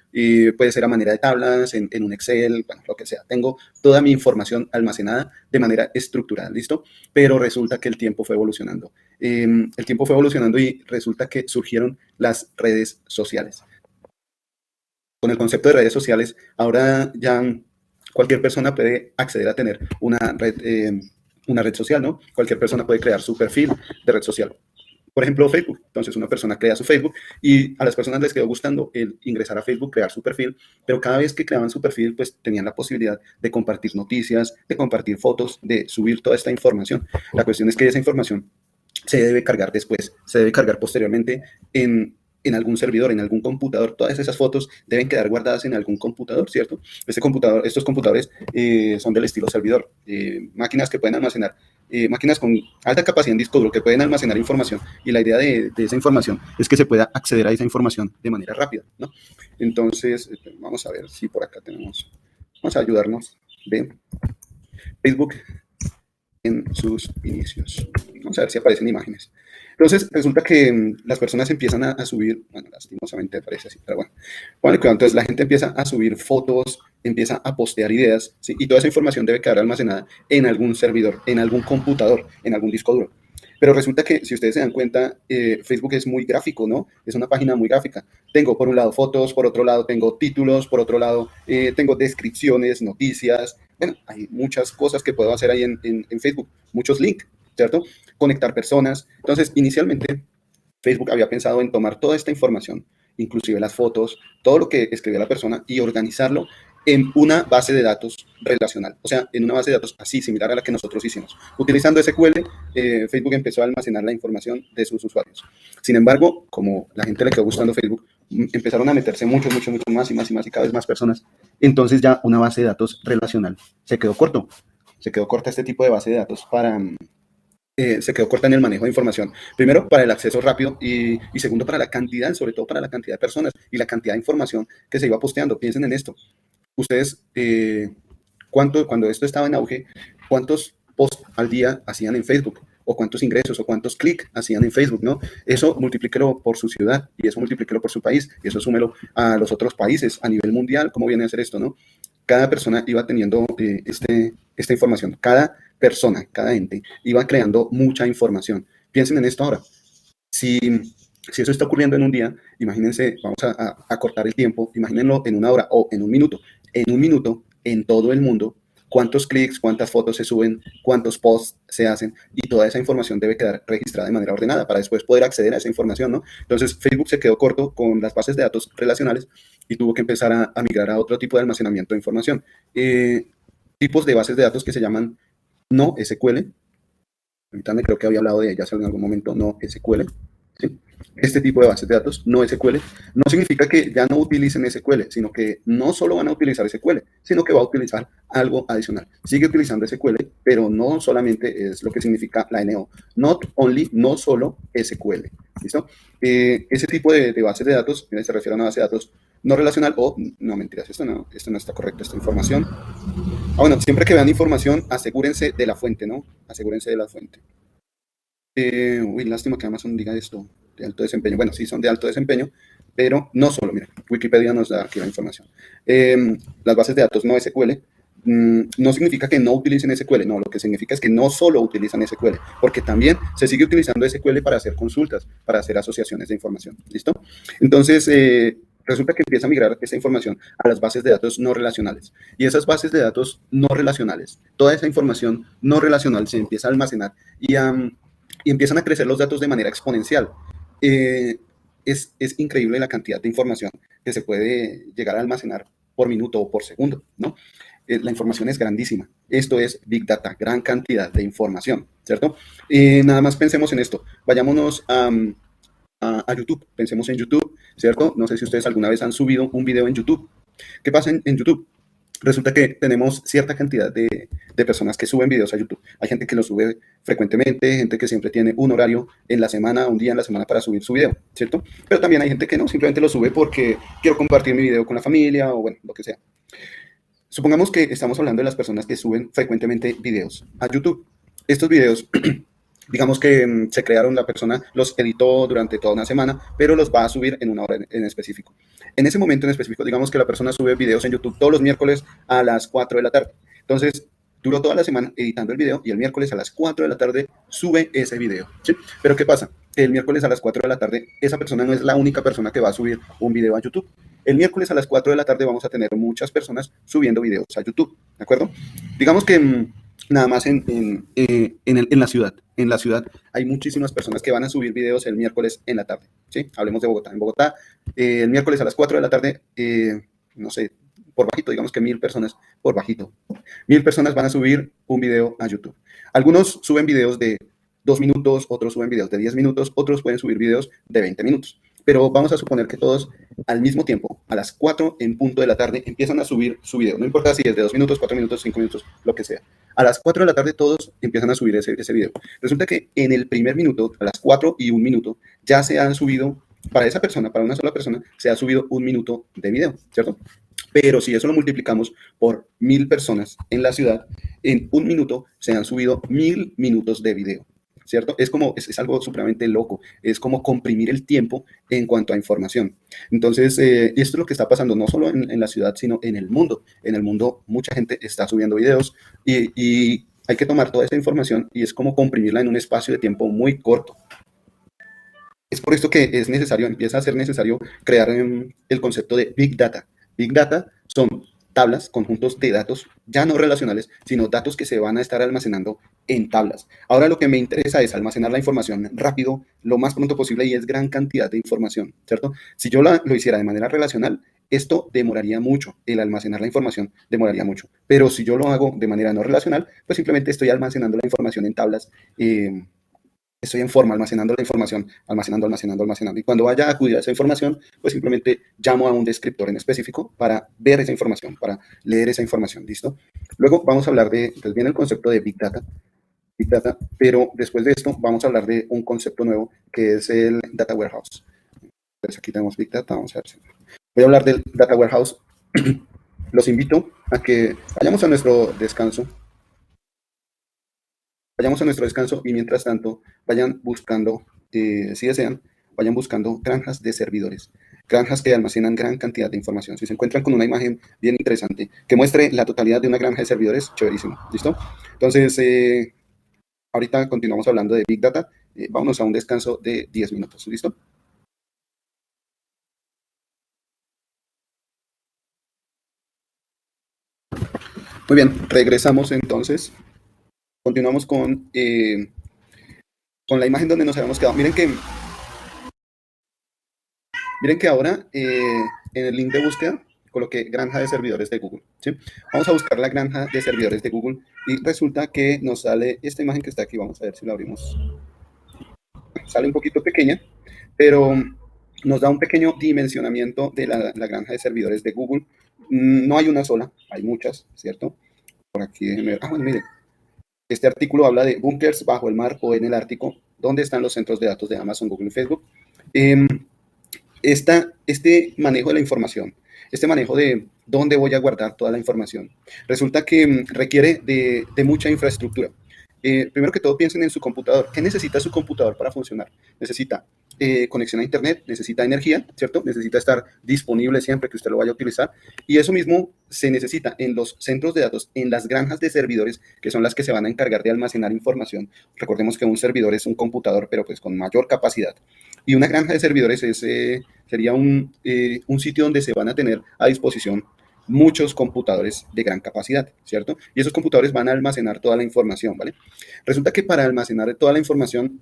puede ser a manera de tablas, en un Excel, bueno, lo que sea. Tengo toda mi información almacenada de manera estructurada, ¿listo? Pero resulta que el tiempo fue evolucionando. El tiempo fue evolucionando y resulta que surgieron las redes sociales. Con el concepto de redes sociales, ahora ya cualquier persona puede acceder a tener una red social, ¿no? Cualquier persona puede crear su perfil de red social. Por ejemplo, Facebook. Entonces, una persona crea su Facebook y a las personas les quedó gustando el ingresar a Facebook, crear su perfil, pero cada vez que creaban su perfil, pues tenían la posibilidad de compartir noticias, de compartir fotos, de subir toda esta información. La cuestión es que esa información se debe cargar después, se debe cargar posteriormente en algún servidor, en algún computador. Todas esas fotos deben quedar guardadas en algún computador, ¿cierto? Estos computadores son del estilo servidor, máquinas que pueden almacenar, máquinas con alta capacidad en disco duro que pueden almacenar información y la idea de esa información es que se pueda acceder a esa información de manera rápida, ¿no? Entonces, vamos a ver si por acá vamos a ayudarnos de Facebook en sus inicios. Vamos a ver si aparecen imágenes. Entonces, resulta que las personas empiezan a subir, bueno, lastimosamente parece así, pero bueno, entonces la gente empieza a subir fotos, empieza a postear ideas, ¿sí? Y toda esa información debe quedar almacenada en algún servidor, en algún computador, en algún disco duro. Pero resulta que, si ustedes se dan cuenta, Facebook es muy gráfico, ¿no? Es una página muy gráfica. Tengo, por un lado, fotos, por otro lado, tengo títulos, por otro lado, tengo descripciones, noticias. Bueno, hay muchas cosas que puedo hacer ahí en Facebook, muchos links, ¿cierto? Conectar personas. Entonces, inicialmente, Facebook había pensado en tomar toda esta información, inclusive las fotos, todo lo que escribía la persona y organizarlo en una base de datos relacional, o sea, en una base de datos así, similar a la que nosotros hicimos. Utilizando SQL, Facebook empezó a almacenar la información de sus usuarios. Sin embargo, como la gente le quedó gustando Facebook, empezaron a meterse mucho más y cada vez más personas. Entonces ya una base de datos relacional se quedó corta este tipo de base de datos se quedó corta en el manejo de información. Primero, para el acceso rápido y segundo, para la cantidad, sobre todo para la cantidad de personas y la cantidad de información que se iba posteando. Piensen en esto. Ustedes, cuando esto estaba en auge, ¿cuántos posts al día hacían en Facebook? O cuántos ingresos o cuántos clics hacían en Facebook, ¿no? Eso multiplíquelo por su ciudad y eso multiplíquelo por su país y eso súmelo a los otros países a nivel mundial. ¿Cómo viene a ser esto, no? Cada persona iba teniendo esta información. Cada persona, cada ente, iba creando mucha información. Piensen en esto ahora. Si eso está ocurriendo en un día, imagínense, vamos a cortar el tiempo, imagínenlo en una hora o en un minuto. En un minuto, en todo el mundo, cuántos clics, cuántas fotos se suben, cuántos posts se hacen y toda esa información debe quedar registrada de manera ordenada para después poder acceder a esa información, ¿no? Entonces, Facebook se quedó corto con las bases de datos relacionales y tuvo que empezar a migrar a otro tipo de almacenamiento de información. Tipos de bases de datos que se llaman no SQL. Ahorita me creo que había hablado de ellas en algún momento, no SQL. ¿Sí? Este tipo de bases de datos, no SQL, no significa que ya no utilicen SQL, sino que no solo van a utilizar SQL, sino que va a utilizar algo adicional. Sigue utilizando SQL, pero no solamente es lo que significa la NO. Not only, no solo SQL. ¿Listo? Ese tipo de bases de datos se refiere a una base de datos no relacional o, no mentiras, esto no está correcto, esta información. Bueno, siempre que vean información, asegúrense de la fuente, ¿no? Asegúrense de la fuente. Lástima que Amazon diga esto, de alto desempeño. Bueno, sí son de alto desempeño, pero no solo, miren, Wikipedia nos da aquí la información. Las bases de datos no SQL no significa que no utilicen SQL, no, lo que significa es que no solo utilizan SQL, porque también se sigue utilizando SQL para hacer consultas, para hacer asociaciones de información, ¿listo? Entonces, resulta que empieza a migrar esta información a las bases de datos no relacionales. Y esas bases de datos no relacionales, toda esa información no relacional se empieza a almacenar y a y empiezan a crecer los datos de manera exponencial. Eh, es increíble la cantidad de información que se puede llegar a almacenar por minuto o por segundo, ¿no? La información es grandísima. Esto es Big Data, gran cantidad de información, ¿cierto? Nada más pensemos en esto. Vayámonos a YouTube, pensemos en YouTube, ¿cierto? No sé si ustedes alguna vez han subido un video en YouTube. ¿Qué pasa en YouTube? Resulta que tenemos cierta cantidad de personas que suben videos a YouTube. Hay gente que lo sube frecuentemente, gente que siempre tiene un horario en la semana, un día en la semana para subir su video, ¿cierto? Pero también hay gente que no, simplemente lo sube porque quiero compartir mi video con la familia o bueno, lo que sea. Supongamos que estamos hablando de las personas que suben frecuentemente videos a YouTube. Estos videos, digamos que se crearon, la persona los editó durante toda una semana, pero los va a subir en una hora en específico. En ese momento en específico, digamos que la persona sube videos en YouTube todos los miércoles a las 4 de la tarde. Entonces, duró toda la semana editando el video y el miércoles a las 4 de la tarde sube ese video, ¿sí? Pero ¿qué pasa? El miércoles a las 4 de la tarde, esa persona no es la única persona que va a subir un video a YouTube. El miércoles a las 4 de la tarde vamos a tener muchas personas subiendo videos a YouTube, ¿de acuerdo? Digamos que nada más en la ciudad. En la ciudad hay muchísimas personas que van a subir videos el miércoles en la tarde, ¿sí? Hablemos de Bogotá. En Bogotá, el miércoles a las 4 de la tarde, no sé, por bajito, digamos que 1000 personas, por bajito. 1000 personas van a subir un video a YouTube. Algunos suben videos de 2 minutos, otros suben videos de 10 minutos, otros pueden subir videos de 20 minutos. Pero vamos a suponer que todos al mismo tiempo, a las 4 en punto de la tarde, empiezan a subir su video. No importa si es de 2 minutos, 4 minutos, 5 minutos, lo que sea. A las 4 de la tarde todos empiezan a subir ese video. Resulta que en el primer minuto, a las 4 y 1 minuto, ya se han subido, para esa persona, para una sola persona, se ha subido 1 minuto de video, ¿cierto? Pero si eso lo multiplicamos por 1000 personas en la ciudad, en 1 minuto se han subido 1000 minutos de video. ¿Cierto? Es algo supremamente loco, es como comprimir el tiempo en cuanto a información. Entonces, esto es lo que está pasando no solo en la ciudad, sino en el mundo. En el mundo mucha gente está subiendo videos y hay que tomar toda esa información y es como comprimirla en un espacio de tiempo muy corto. Es por esto que es necesario, empieza a ser necesario crear el concepto de Big Data. Big Data son tablas, conjuntos de datos, ya no relacionales, sino datos que se van a estar almacenando en tablas. Ahora lo que me interesa es almacenar la información rápido, lo más pronto posible, y es gran cantidad de información, ¿cierto? Si yo lo hiciera de manera relacional, esto demoraría mucho, el almacenar la información demoraría mucho. Pero si yo lo hago de manera no relacional, pues simplemente estoy almacenando la información en tablas, estoy en forma, almacenando la información, almacenando. Y cuando vaya a acudir a esa información, pues simplemente llamo a un descriptor en específico para ver esa información, para leer esa información, ¿listo? Luego vamos a hablar entonces viene el concepto de Big Data, pero después de esto vamos a hablar de un concepto nuevo que es el Data Warehouse. Entonces aquí tenemos Big Data, vamos a ver. Voy a hablar del Data Warehouse. Los invito a que vayamos a nuestro descanso. Vayamos a nuestro descanso y mientras tanto vayan buscando, si desean, vayan buscando granjas de servidores, granjas que almacenan gran cantidad de información. Si se encuentran con una imagen bien interesante que muestre la totalidad de una granja de servidores, chéverísimo, ¿listo? Entonces, ahorita continuamos hablando de Big Data. Vámonos a un descanso de 10 minutos, ¿listo? Muy bien, regresamos entonces. Continuamos con la imagen donde nos habíamos quedado. Miren que ahora en el link de búsqueda coloqué granja de servidores de Google, ¿sí? Vamos a buscar la granja de servidores de Google y resulta que nos sale esta imagen que está aquí. Vamos a ver si la abrimos. Sale un poquito pequeña, pero nos da un pequeño dimensionamiento de la granja de servidores de Google. No hay una sola, hay muchas, ¿cierto? Por aquí, déjenme ver. Bueno, miren. Este artículo habla de búnkers bajo el mar o en el Ártico, donde están los centros de datos de Amazon, Google y Facebook. Este manejo de la información, este manejo de dónde voy a guardar toda la información, resulta que requiere de mucha infraestructura. Primero que todo, piensen en su computador. ¿Qué necesita su computador para funcionar? Necesita conexión a Internet, necesita energía, ¿cierto? Necesita estar disponible siempre que usted lo vaya a utilizar. Y eso mismo se necesita en los centros de datos, en las granjas de servidores, que son las que se van a encargar de almacenar información. Recordemos que un servidor es un computador, pero pues con mayor capacidad. Y una granja de servidores sería un sitio donde se van a tener a disposición muchos computadores de gran capacidad, ¿cierto? Y esos computadores van a almacenar toda la información, ¿vale? Resulta que para almacenar toda la información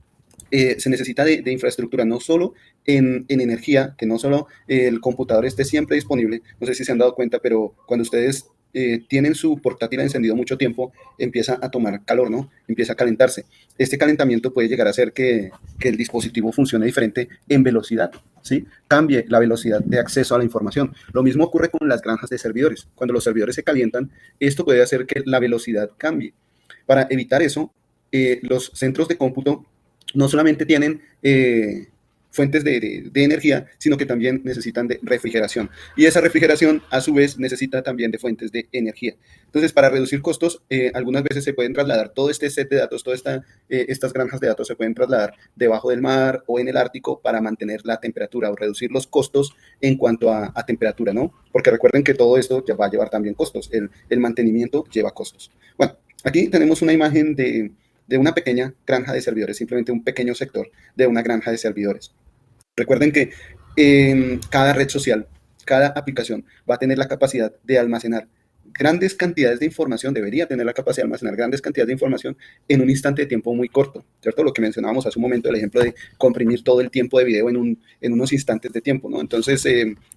se necesita de infraestructura, no solo en energía, que no solo el computador esté siempre disponible. No sé si se han dado cuenta, pero cuando ustedes tienen su portátil encendido mucho tiempo, empieza a tomar calor, ¿no? Empieza a calentarse. Este calentamiento puede llegar a hacer que el dispositivo funcione diferente en velocidad, ¿sí? Cambie la velocidad de acceso a la información. Lo mismo ocurre con las granjas de servidores. Cuando los servidores se calientan, esto puede hacer que la velocidad cambie. Para evitar eso, los centros de cómputo no solamente tienen fuentes de energía, sino que también necesitan de refrigeración. Y esa refrigeración, a su vez, necesita también de fuentes de energía. Entonces, para reducir costos, algunas veces se pueden trasladar todo este set de datos, todas estas granjas de datos se pueden trasladar debajo del mar o en el Ártico para mantener la temperatura o reducir los costos en cuanto a temperatura, ¿no? Porque recuerden que todo esto ya va a llevar también costos. El mantenimiento lleva costos. Bueno, aquí tenemos una imagen de una pequeña granja de servidores, simplemente un pequeño sector de una granja de servidores. Recuerden que cada red social, cada aplicación va a tener la capacidad de almacenar grandes cantidades de información, debería tener la capacidad de almacenar grandes cantidades de información en un instante de tiempo muy corto, ¿cierto? Lo que mencionábamos hace un momento, el ejemplo de comprimir todo el tiempo de video en unos instantes de tiempo, ¿no? Entonces,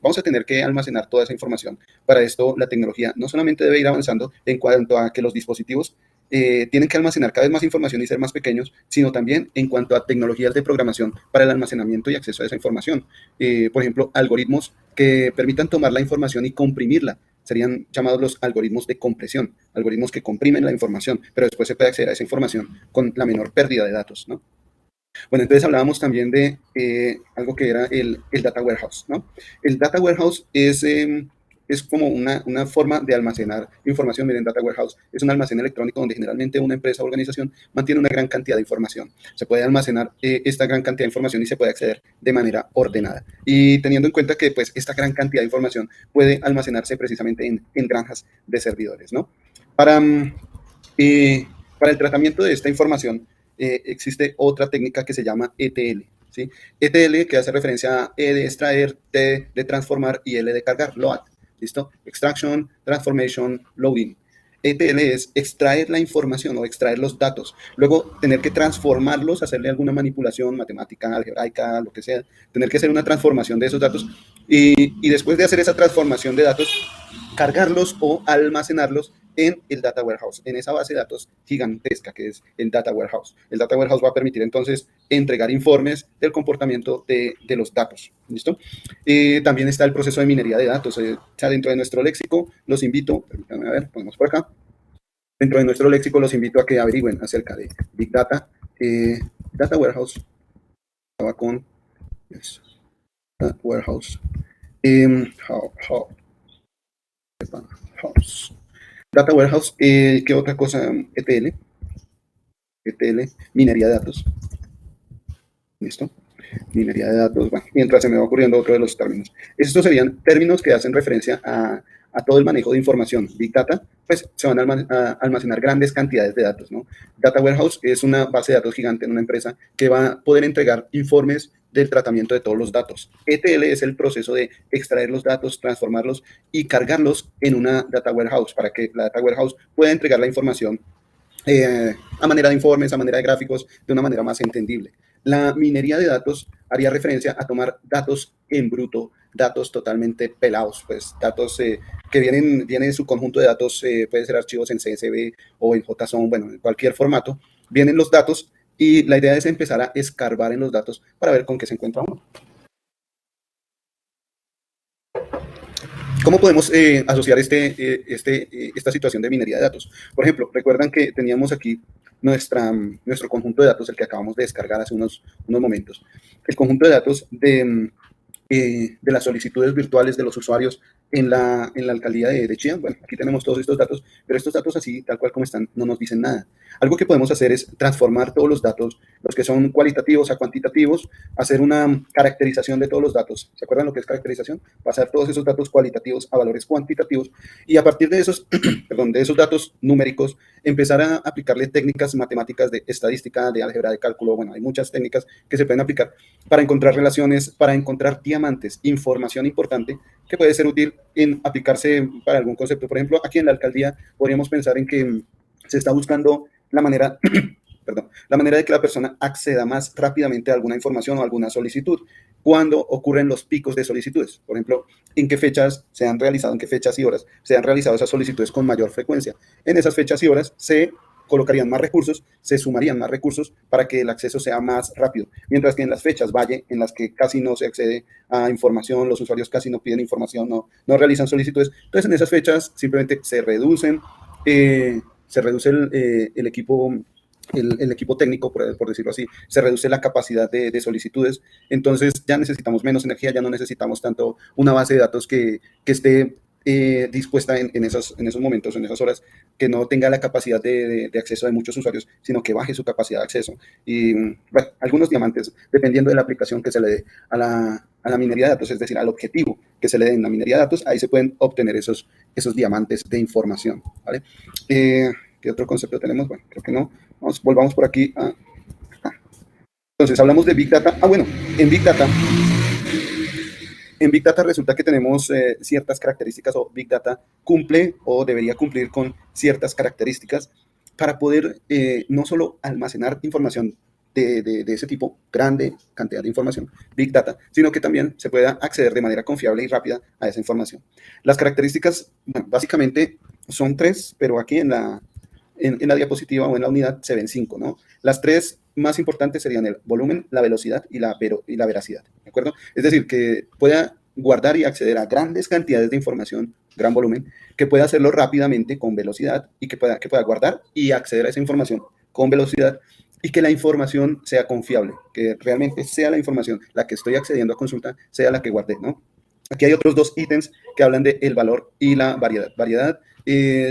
vamos a tener que almacenar toda esa información. Para esto, la tecnología no solamente debe ir avanzando en cuanto a que los dispositivos tienen que almacenar cada vez más información y ser más pequeños, sino también en cuanto a tecnologías de programación para el almacenamiento y acceso a esa información. Por ejemplo, algoritmos que permitan tomar la información y comprimirla. Serían llamados los algoritmos de compresión, algoritmos que comprimen la información, pero después se puede acceder a esa información con la menor pérdida de datos, ¿no? Bueno, entonces hablábamos también de algo que era el Data Warehouse, ¿no? El Data Warehouse es como una forma de almacenar información. Miren, Data Warehouse es un almacén electrónico donde generalmente una empresa o organización mantiene una gran cantidad de información. Se puede almacenar esta gran cantidad de información y se puede acceder de manera ordenada. Y teniendo en cuenta que pues, esta gran cantidad de información puede almacenarse precisamente en granjas de servidores, ¿no? Para el tratamiento de esta información existe otra técnica que se llama ETL, ¿sí? ETL, que hace referencia a E de extraer, T de transformar y L de cargar, load. ¿Listo? Extraction, Transformation, Loading. ETL es extraer la información o extraer los datos, luego tener que transformarlos, hacerle alguna manipulación matemática, algebraica, lo que sea, tener que hacer una transformación de esos datos y después de hacer esa transformación de datos, cargarlos o almacenarlos en el Data Warehouse, en esa base de datos gigantesca que es el Data Warehouse. El Data Warehouse va a permitir entonces entregar informes del comportamiento de los datos. ¿Listo? También está el proceso de minería de datos. Dentro de nuestro léxico, los invito, permítanme a ver, ponemos por acá. Dentro de nuestro léxico los invito a que averigüen acerca de Big Data, Data Warehouse, estaba con yes, Data Warehouse, House. Data Warehouse, ¿qué otra cosa? ETL, minería de datos. ¿Listo? Minería de datos, bueno, mientras se me va ocurriendo otro de los términos. Estos serían términos que hacen referencia a todo el manejo de información. Big Data, pues se van a almacenar grandes cantidades de datos, ¿no? Data Warehouse es una base de datos gigante en una empresa que va a poder entregar informes del tratamiento de todos los datos. ETL es el proceso de extraer los datos, transformarlos y cargarlos en una Data Warehouse para que la Data Warehouse pueda entregar la información a manera de informes, a manera de gráficos, de una manera más entendible. La minería de datos haría referencia a tomar datos en bruto, datos totalmente pelados, pues datos que vienen de su conjunto de datos, puede ser archivos en CSV o en JSON, bueno, en cualquier formato, vienen los datos y la idea es empezar a escarbar en los datos para ver con qué se encuentra uno. ¿Cómo podemos asociar esta situación de minería de datos? Por ejemplo, recuerdan que teníamos aquí nuestro conjunto de datos, el que acabamos de descargar hace unos momentos. El conjunto de datos de las solicitudes virtuales de los usuarios en la alcaldía de Chía. Bueno, aquí tenemos todos estos datos, pero estos datos así, tal cual como están, no nos dicen nada. Algo que podemos hacer es transformar todos los datos, los que son cualitativos a cuantitativos, hacer una caracterización de todos los datos. ¿Se acuerdan lo que es caracterización? Pasar todos esos datos cualitativos a valores cuantitativos y a partir de esos, de esos datos numéricos, empezar a aplicarle técnicas matemáticas de estadística, de álgebra, de cálculo. Bueno, hay muchas técnicas que se pueden aplicar para encontrar relaciones, para encontrar diamantes, información importante que puede ser útil en aplicarse para algún concepto. Por ejemplo, aquí en la alcaldía podríamos pensar en que se está buscando la manera la manera de que la persona acceda más rápidamente a alguna información o alguna solicitud cuando ocurren los picos de solicitudes. Por ejemplo, en qué fechas se han realizado, en qué fechas y horas se han realizado esas solicitudes con mayor frecuencia. En esas fechas y horas se colocarían más recursos, se sumarían más recursos para que el acceso sea más rápido. Mientras que en las fechas valle, en las que casi no se accede a información, los usuarios casi no piden información, no realizan solicitudes, entonces en esas fechas simplemente se reduce el equipo. El equipo técnico, por decirlo así, se reduce la capacidad de solicitudes, entonces ya necesitamos menos energía, ya no necesitamos tanto una base de datos que esté dispuesta en esos momentos, en esas horas, que no tenga la capacidad de acceso de muchos usuarios, sino que baje su capacidad de acceso. Y bueno, algunos diamantes, dependiendo de la aplicación que se le dé a la minería de datos, es decir, al objetivo que se le dé en la minería de datos, ahí se pueden obtener esos diamantes de información, ¿vale? ¿Qué otro concepto tenemos? Bueno, creo que no. Volvamos por aquí. Entonces, hablamos de Big Data. Bueno, en Big Data resulta que tenemos ciertas características, o Big Data cumple o debería cumplir con ciertas características para poder no solo almacenar información de ese tipo, grande cantidad de información, Big Data, sino que también se pueda acceder de manera confiable y rápida a esa información. Las características, bueno, básicamente son 3, pero aquí en la diapositiva o en la unidad se ven 5, ¿no? Las 3 más importantes serían el volumen, la velocidad y la veracidad, ¿de acuerdo? Es decir, que pueda guardar y acceder a grandes cantidades de información, gran volumen, que pueda hacerlo rápidamente con velocidad y que pueda guardar y acceder a esa información con velocidad, y que la información sea confiable, que realmente sea la información, la que estoy accediendo a consulta, sea la que guardé, ¿no? Aquí hay otros 2 ítems que hablan de el valor y la variedad. Variedad,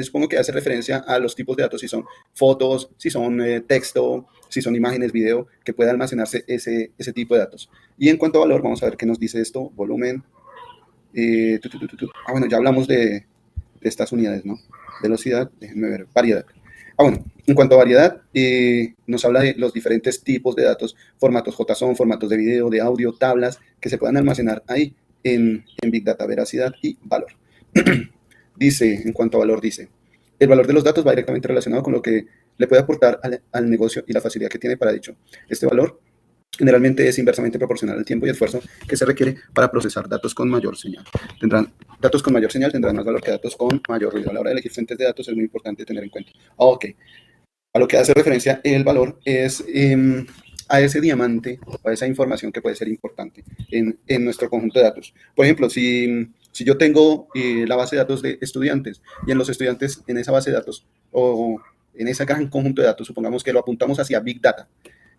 supongo que hace referencia a los tipos de datos, si son fotos, si son texto, si son imágenes, video, que pueda almacenarse ese tipo de datos. Y en cuanto a valor, vamos a ver qué nos dice esto, volumen. Bueno, ya hablamos de estas unidades, ¿no? Velocidad, déjenme ver, variedad. Bueno, en cuanto a variedad, nos habla de los diferentes tipos de datos, formatos JSON, formatos de video, de audio, tablas, que se puedan almacenar ahí en Big Data, veracidad y valor. Dice, en cuanto a valor, dice, el valor de los datos va directamente relacionado con lo que le puede aportar al negocio y la facilidad que tiene para dicho. Este valor generalmente es inversamente proporcional al tiempo y esfuerzo que se requiere para procesar datos con mayor señal. Datos con mayor señal tendrán más valor que datos con mayor ruido. A la hora de elegir fuentes de datos es muy importante tener en cuenta. Ok, a lo que hace referencia el valor es a ese diamante o a esa información que puede ser importante en nuestro conjunto de datos. Por ejemplo, si yo tengo la base de datos de estudiantes y en los estudiantes, en esa base de datos o en ese gran conjunto de datos, supongamos que lo apuntamos hacia Big Data.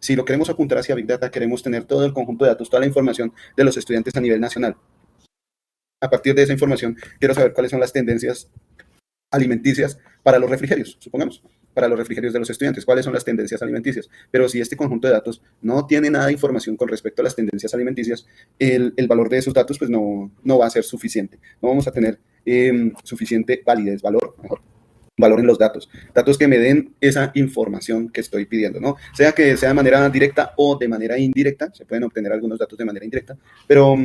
Si lo queremos apuntar hacia Big Data, queremos tener todo el conjunto de datos, toda la información de los estudiantes a nivel nacional. A partir de esa información, quiero saber cuáles son las tendencias alimenticias para los refrigerios, supongamos, para los refrigerios de los estudiantes, cuáles son las tendencias alimenticias. Pero si este conjunto de datos no tiene nada de información con respecto a las tendencias alimenticias, el valor de esos datos pues no va a ser suficiente. No vamos a tener suficiente validez, valor en los datos que me den esa información que estoy pidiendo, ¿no? Sea que sea de manera directa o de manera indirecta, se pueden obtener algunos datos de manera indirecta, pero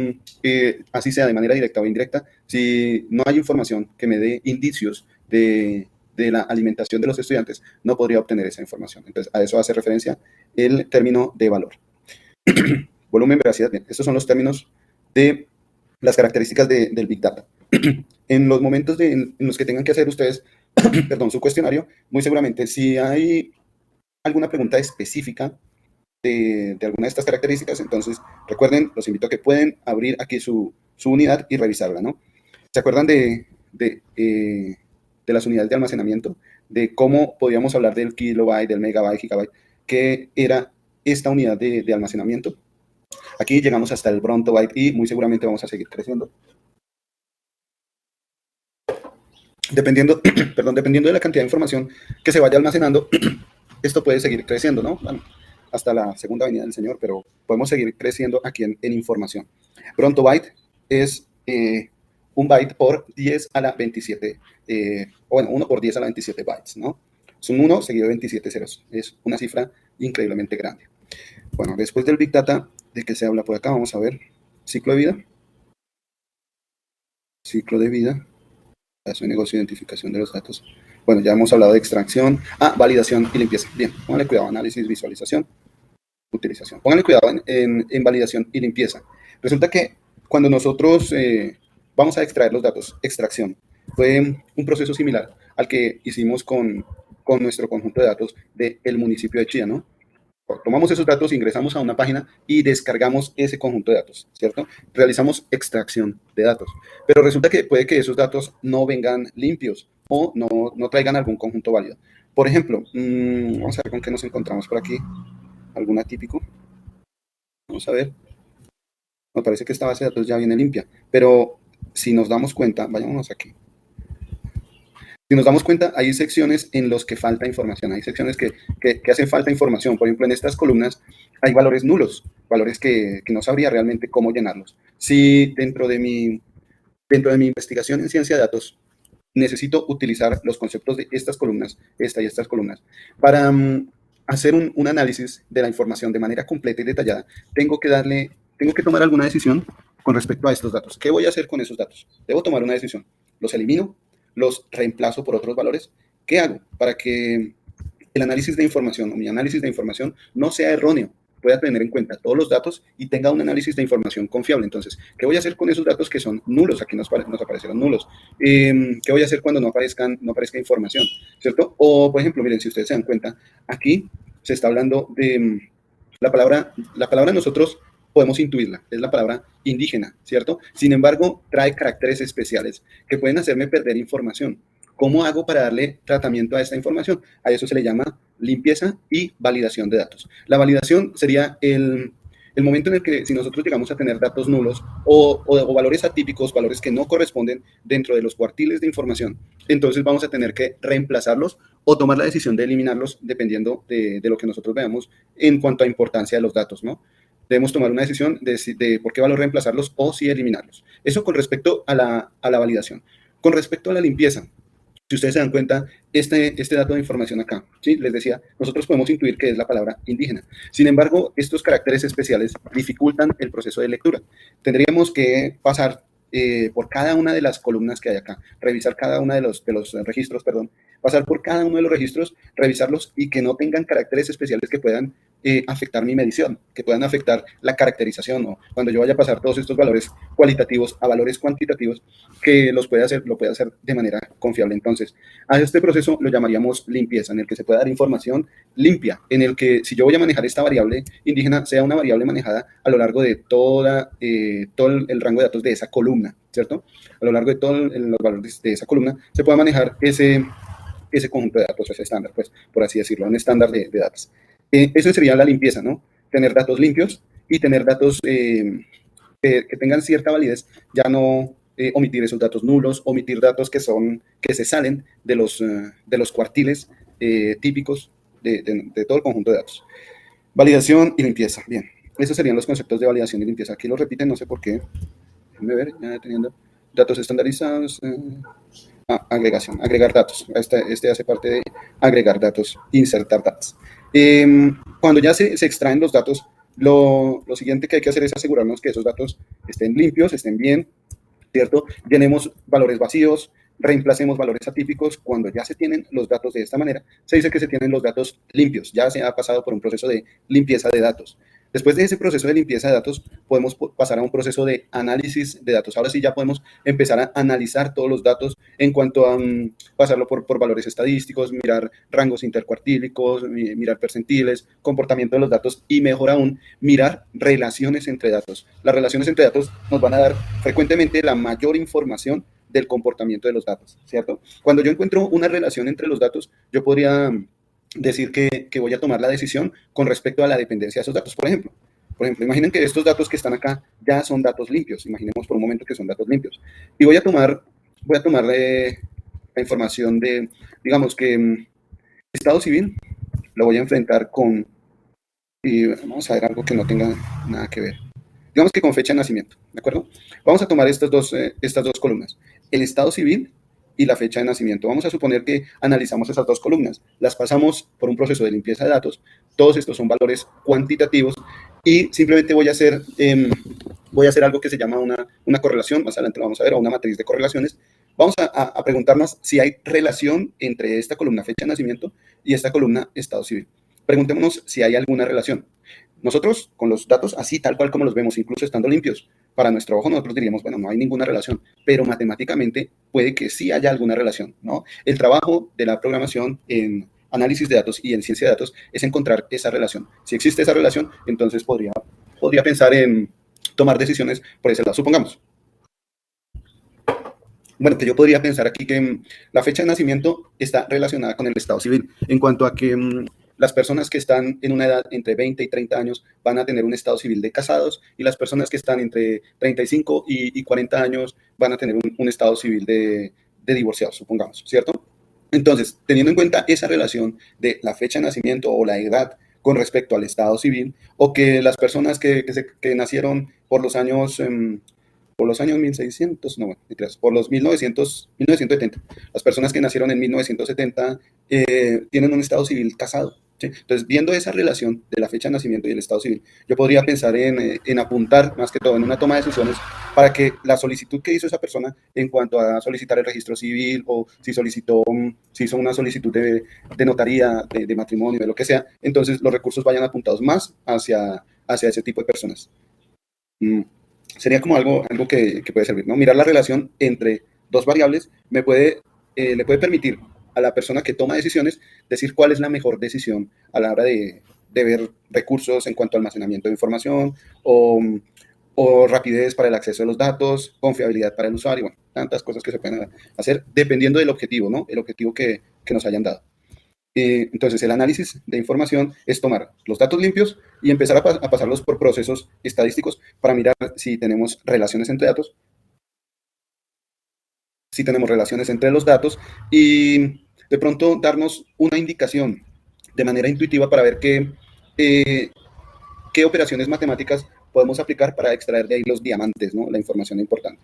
así sea de manera directa o indirecta, si no hay información que me dé indicios de la alimentación de los estudiantes, no podría obtener esa información. Entonces, a eso hace referencia el término de valor. Volumen, veracidad, bien. Estos son los términos de las características del Big Data. En los momentos en los que tengan que hacer ustedes perdón, su cuestionario, muy seguramente si hay alguna pregunta específica de alguna de estas características, entonces recuerden, los invito a que pueden abrir aquí su unidad y revisarla, ¿no? ¿Se acuerdan de las unidades de almacenamiento? De cómo podíamos hablar del kilobyte, del megabyte, gigabyte, que era esta unidad de almacenamiento. Aquí llegamos hasta el brontobyte y muy seguramente vamos a seguir creciendo. Dependiendo de la cantidad de información que se vaya almacenando, esto puede seguir creciendo, ¿no? Bueno, hasta la segunda venida del Señor, pero podemos seguir creciendo aquí en información. Brontobyte es 1 byte por 10 a la 27, bueno, 1 por 10 a la 27 bytes, ¿no? Es un 1 seguido de 27 ceros. Es una cifra increíblemente grande. Bueno, después del Big Data, ¿de qué se habla por acá? Vamos a ver. Ciclo de vida. Ciclo de vida. Caso de negocio, identificación de los datos. Bueno, ya hemos hablado de extracción. Validación y limpieza. Bien, póngale cuidado, análisis, visualización, utilización. Póngale cuidado en validación y limpieza. Resulta que cuando nosotros vamos a extraer los datos, extracción, fue un proceso similar al que hicimos con nuestro conjunto de datos del municipio de Chía, ¿no? Tomamos esos datos, ingresamos a una página y descargamos ese conjunto de datos, ¿cierto? Realizamos extracción de datos. Pero resulta que puede que esos datos no vengan limpios o no traigan algún conjunto válido. Por ejemplo, vamos a ver con qué nos encontramos por aquí. ¿Algún atípico? Vamos a ver. Me parece que esta base de datos ya viene limpia. Pero si nos damos cuenta, vayámonos aquí. Si nos damos cuenta, hay secciones en las que falta información, hay secciones que hacen falta información. Por ejemplo, en estas columnas hay valores nulos, valores que no sabría realmente cómo llenarlos. Si dentro de mi investigación en ciencia de datos necesito utilizar los conceptos de estas columnas, esta y estas columnas, para hacer un análisis de la información de manera completa y detallada, tengo que tomar alguna decisión con respecto a estos datos. ¿Qué voy a hacer con esos datos? Debo tomar una decisión. ¿Los elimino? ¿Los reemplazo por otros valores? ¿Qué hago para que el análisis de información o mi análisis de información no sea erróneo? Pueda tener en cuenta todos los datos y tenga un análisis de información confiable. Entonces, ¿qué voy a hacer con esos datos que son nulos? Aquí nos aparecieron nulos. ¿Qué voy a hacer cuando no aparezca información? ¿Cierto? O, por ejemplo, miren, si ustedes se dan cuenta, aquí se está hablando de la palabra nosotros podemos intuirla, es la palabra indígena, ¿cierto? Sin embargo, trae caracteres especiales que pueden hacerme perder información. ¿Cómo hago para darle tratamiento a esta información? A eso se le llama limpieza y validación de datos. La validación sería el momento en el que si nosotros llegamos a tener datos nulos o valores atípicos, valores que no corresponden dentro de los cuartiles de información, entonces vamos a tener que reemplazarlos o tomar la decisión de eliminarlos dependiendo de lo que nosotros veamos en cuanto a importancia de los datos, ¿no? Debemos tomar una decisión de por qué valor reemplazarlos o si eliminarlos. Eso con respecto a la validación. Con respecto a la limpieza, si ustedes se dan cuenta, este dato de información acá, ¿sí? Les decía, nosotros podemos intuir que es la palabra indígena. Sin embargo, estos caracteres especiales dificultan el proceso de lectura. Tendríamos que pasar por cada una de las columnas que hay acá, revisar cada uno de los registros, perdón, pasar por cada uno de los registros, revisarlos y que no tengan caracteres especiales que puedan afectar mi medición, que puedan afectar la caracterización, o cuando yo vaya a pasar todos estos valores cualitativos a valores cuantitativos, que lo pueda hacer de manera confiable. Entonces, a este proceso lo llamaríamos limpieza, en el que se pueda dar información limpia, en el que si yo voy a manejar esta variable indígena, sea una variable manejada a lo largo de todo el rango de datos de esa columna, ¿cierto? A lo largo de todos los valores de esa columna se pueda manejar ese conjunto de datos, ese estándar, pues, por así decirlo, un estándar de datos. Eso sería la limpieza, ¿no? Tener datos limpios y tener datos que tengan cierta validez, ya no omitir esos datos nulos, omitir datos que se salen de los cuartiles típicos de todo el conjunto de datos. Validación y limpieza, bien. Esos serían los conceptos de validación y limpieza. Aquí lo repiten, no sé por qué. Déjenme ver, ya teniendo datos estandarizados. Agregación, agregar datos. Este hace parte de agregar datos, insertar datos. Cuando ya se extraen los datos, lo siguiente que hay que hacer es asegurarnos que esos datos estén limpios, estén bien, ¿cierto? Llenemos valores vacíos, reemplacemos valores atípicos. Cuando ya se tienen los datos de esta manera, se dice que se tienen los datos limpios, ya se ha pasado por un proceso de limpieza de datos. Después de ese proceso de limpieza de datos, podemos pasar a un proceso de análisis de datos. Ahora sí ya podemos empezar a analizar todos los datos en cuanto a pasarlo por valores estadísticos, mirar rangos intercuartílicos, mirar percentiles, comportamiento de los datos y, mejor aún, mirar relaciones entre datos. Las relaciones entre datos nos van a dar frecuentemente la mayor información del comportamiento de los datos, ¿cierto? Cuando yo encuentro una relación entre los datos, yo podría decir que voy a tomar la decisión con respecto a la dependencia de esos datos. Por ejemplo, imaginen que estos datos que están acá ya son datos limpios. Imaginemos por un momento que son datos limpios. Y voy a tomar la información de, digamos que estado civil, lo voy a enfrentar con, y vamos a ver algo que no tenga nada que ver. Digamos que con fecha de nacimiento, ¿de acuerdo? Vamos a tomar estas dos columnas, el estado civil y la fecha de nacimiento. Vamos a suponer que analizamos esas dos columnas, las pasamos por un proceso de limpieza de datos. Todos estos son valores cuantitativos y simplemente voy a hacer algo que se llama una correlación, más adelante lo vamos a ver, o una matriz de correlaciones. vamos a preguntarnos si hay relación entre esta columna fecha de nacimiento y esta columna estado civil. Preguntémonos si hay alguna relación. Nosotros, con los datos así, tal cual como los vemos, incluso estando limpios, para nuestro ojo nosotros diríamos, bueno, no hay ninguna relación, pero matemáticamente puede que sí haya alguna relación, ¿no? El trabajo de la programación en análisis de datos y en ciencia de datos es encontrar esa relación. Si existe esa relación, entonces podría pensar en tomar decisiones por ese lado. Supongamos, bueno, que yo podría pensar aquí que la fecha de nacimiento está relacionada con el estado civil, en cuanto a que las personas que están en una edad entre 20 y 30 años van a tener un estado civil de casados y las personas que están entre 35 y 40 años van a tener un estado civil de divorciados, supongamos, ¿cierto? Entonces, teniendo en cuenta esa relación de la fecha de nacimiento o la edad con respecto al estado civil, o que las personas que nacieron por los años 1600, no, bueno, por los 1970. Las personas que nacieron en 1970 tienen un estado civil casado. ¿Sí? Entonces, viendo esa relación de la fecha de nacimiento y el estado civil, yo podría pensar en apuntar, más que todo, en una toma de decisiones para que la solicitud que hizo esa persona en cuanto a solicitar el registro civil o si si hizo una solicitud de notaría, de matrimonio, de lo que sea, entonces los recursos vayan apuntados más hacia ese tipo de personas. Mm, Sería como algo que puede servir, ¿no? Mirar la relación entre dos variables le puede permitir a la persona que toma decisiones decir cuál es la mejor decisión a la hora de ver recursos en cuanto a almacenamiento de información o rapidez para el acceso a los datos, confiabilidad para el usuario, bueno, tantas cosas que se pueden hacer dependiendo del objetivo, ¿no? El objetivo que nos hayan dado. Entonces, el análisis de información es tomar los datos limpios y empezar a pasarlos por procesos estadísticos para mirar si tenemos relaciones entre datos, si tenemos relaciones entre los datos y de pronto darnos una indicación de manera intuitiva para ver qué operaciones matemáticas podemos aplicar para extraer de ahí los diamantes, ¿no? La información importante.